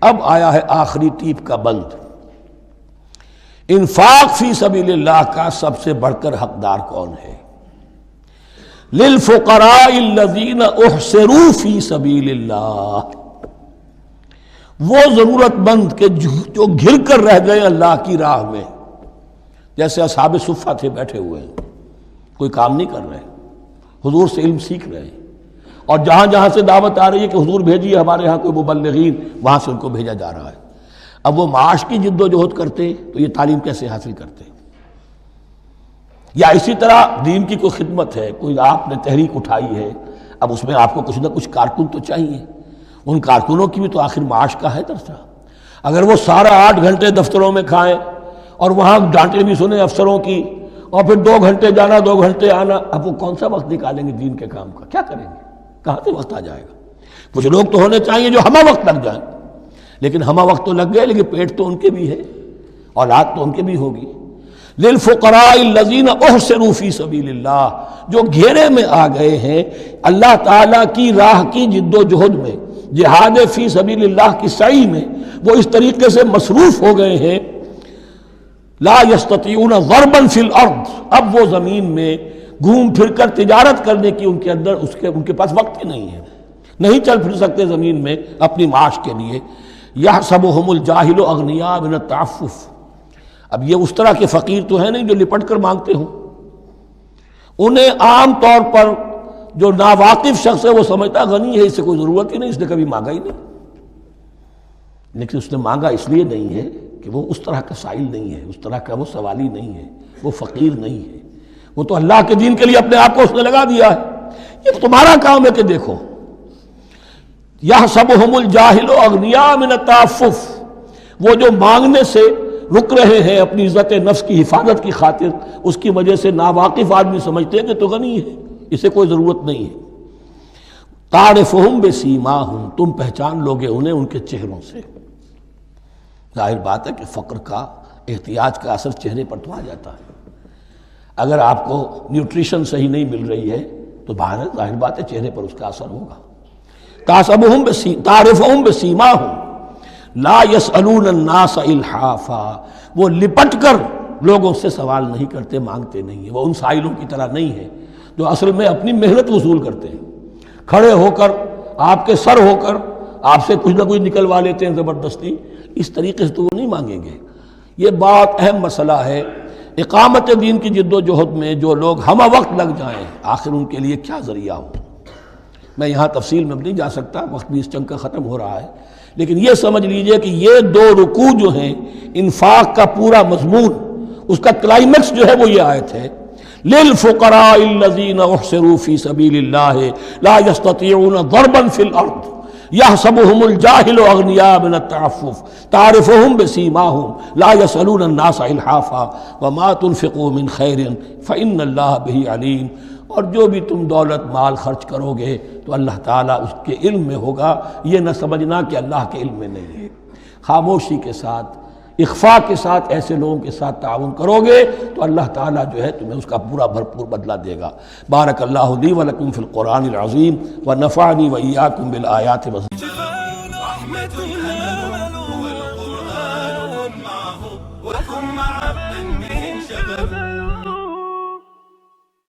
اب آیا ہے آخری ٹیپ کا بند۔ انفاق فی سبیل اللہ کا سب سے بڑھ کر حقدار کون ہے؟ للفقراء الذین احصروا فی سبیل اللہ، وہ ضرورت مند کے جو گھر کر رہ گئے اللہ کی راہ میں، جیسے اصحاب صفہ تھے، بیٹھے ہوئے ہیں، کوئی کام نہیں کر رہے، حضور سے علم سیکھ رہے ہیں، اور جہاں جہاں سے دعوت آ رہی ہے کہ حضور بھیجیے ہمارے ہاں کوئی مبلغین، وہاں سے ان کو بھیجا جا رہا ہے۔ اب وہ معاش کی جد و جہد کرتے تو یہ تعلیم کیسے حاصل کرتے؟ یا اسی طرح دین کی کوئی خدمت ہے، کوئی آپ نے تحریک اٹھائی ہے، اب اس میں آپ کو کچھ نہ کچھ کارکن تو چاہیے، ان کارکنوں کی بھی تو آخر معاش کا ہے درجہ۔ اگر وہ سارا 8 گھنٹے دفتروں میں کھائیں اور وہاں ڈانٹیں بھی سنیں افسروں کی، اور پھر 2 گھنٹے جانا 2 گھنٹے آنا، اب وہ کون سا وقت نکالیں گے دین کے کام کا؟ کیا کریں گے؟ کہاں سے وقت آ جائے گا؟ کچھ لوگ تو ہونے چاہیے جو ہمہ وقت لگ جائیں، لیکن ہمہ وقت تو لگ گئے، لیکن پیٹ تو ان کے بھی ہے، اولاد تو ان کے بھی ہوگی۔ للفقراء الذین احصروا فی سبیل اللہ، جو گھیرے میں آ گئے ہیں اللہ تعالیٰ کی راہ کی جد و جہد میں، جہاد فی سبیل اللہ کی سعی میں، وہ اس طریقے سے مصروف ہو گئے ہیں لا یستطیعون ضربا فی الارض، اب وہ زمین میں گھوم پھر کر تجارت کرنے کی ان کے اندر ان کے پاس وقت ہی نہیں ہے، نہیں چل پھر سکتے زمین میں اپنی معاش کے لیے۔ یحسبهم الجاہل اغنیاء من التعفف، اب یہ اس طرح کے فقیر تو ہیں نہیں جو لپٹ کر مانگتے ہوں، انہیں عام طور پر جو ناواقف شخص ہے وہ سمجھتا غنی ہے، اس سے کوئی ضرورت ہی نہیں، اس نے کبھی مانگا ہی نہیں، لیکن اس نے مانگا اس لیے نہیں ہے کہ وہ اس طرح کا سائل نہیں ہے، اس طرح کا وہ سوالی نہیں ہے، وہ فقیر نہیں ہے، وہ تو اللہ کے دین کے لیے اپنے آپ کو اس نے لگا دیا ہے۔ یہ تمہارا کام ہے کہ دیکھو یحسبهم الجاہل اغنیاء من التعفف، وہ جو مانگنے سے رک رہے ہیں اپنی عزت نفس کی حفاظت کی خاطر، اس کی وجہ سے ناواقف آدمی سمجھتے ہیں کہ تو غنی ہے، اسے کوئی ضرورت نہیں ہے۔ تعرفهم بسیماہم، تم پہچان لوگے انہیں ان کے چہروں سے۔ ظاہر بات ہے کہ فقر کا احتیاج کا اثر چہرے پر تو آ جاتا ہے، اگر آپ کو نیوٹریشن صحیح نہیں مل رہی ہے تو ظاہر بات ہے چہرے پر اس کا اثر ہوگا۔ تعرفهم بسیماہم لا يسألون الناس الحافا، وہ لپٹ کر لوگوں سے سوال نہیں کرتے، مانگتے نہیں ہیں، وہ ان سائلوں کی طرح نہیں ہے جو اصل میں اپنی محنت وصول کرتے ہیں، کھڑے ہو کر آپ کے سر ہو کر آپ سے کچھ نہ کچھ نکلوا لیتے ہیں زبردستی، اس طریقے سے تو وہ نہیں مانگیں گے۔ یہ بہت اہم مسئلہ ہے، اقامت دین کی جد و جہد میں جو لوگ ہمہ وقت لگ جائیں آخر ان کے لیے کیا ذریعہ ہو۔ میں یہاں تفصیل میں نہیں جا سکتا، وقت بھی اس چنگ کا ختم ہو رہا ہے، لیکن یہ سمجھ لیجئے کہ یہ دو رکوع جو ہیں انفاق کا پورا مضمون، اس کا کلائمیکس جو ہے وہ یہ آیت ہے للفقراء الذین احصروا فی سبیل اللہ لا یستطیعون ضربا فی الارض یحسبهم الجاہل اغنیاء من التعفف تعرفهم بسیماہم لا یسألون الناس الحافا وما تنفقوا من خیر فإن اللہ بہ علیم۔ اور جو بھی تم دولت مال خرچ کرو گے تو اللہ تعالیٰ اس کے علم میں ہوگا، یہ نہ سمجھنا کہ اللہ کے علم میں نہیں ہے۔ خاموشی کے ساتھ، اخفاء کے ساتھ ایسے لوگوں کے ساتھ تعاون کرو گے تو اللہ تعالیٰ جو ہے تمہیں اس کا پورا بھرپور بدلہ دے گا۔ بارک اللہ لی و لکم فی القرآن العظیم ونفعنی و ایاکم بالآیات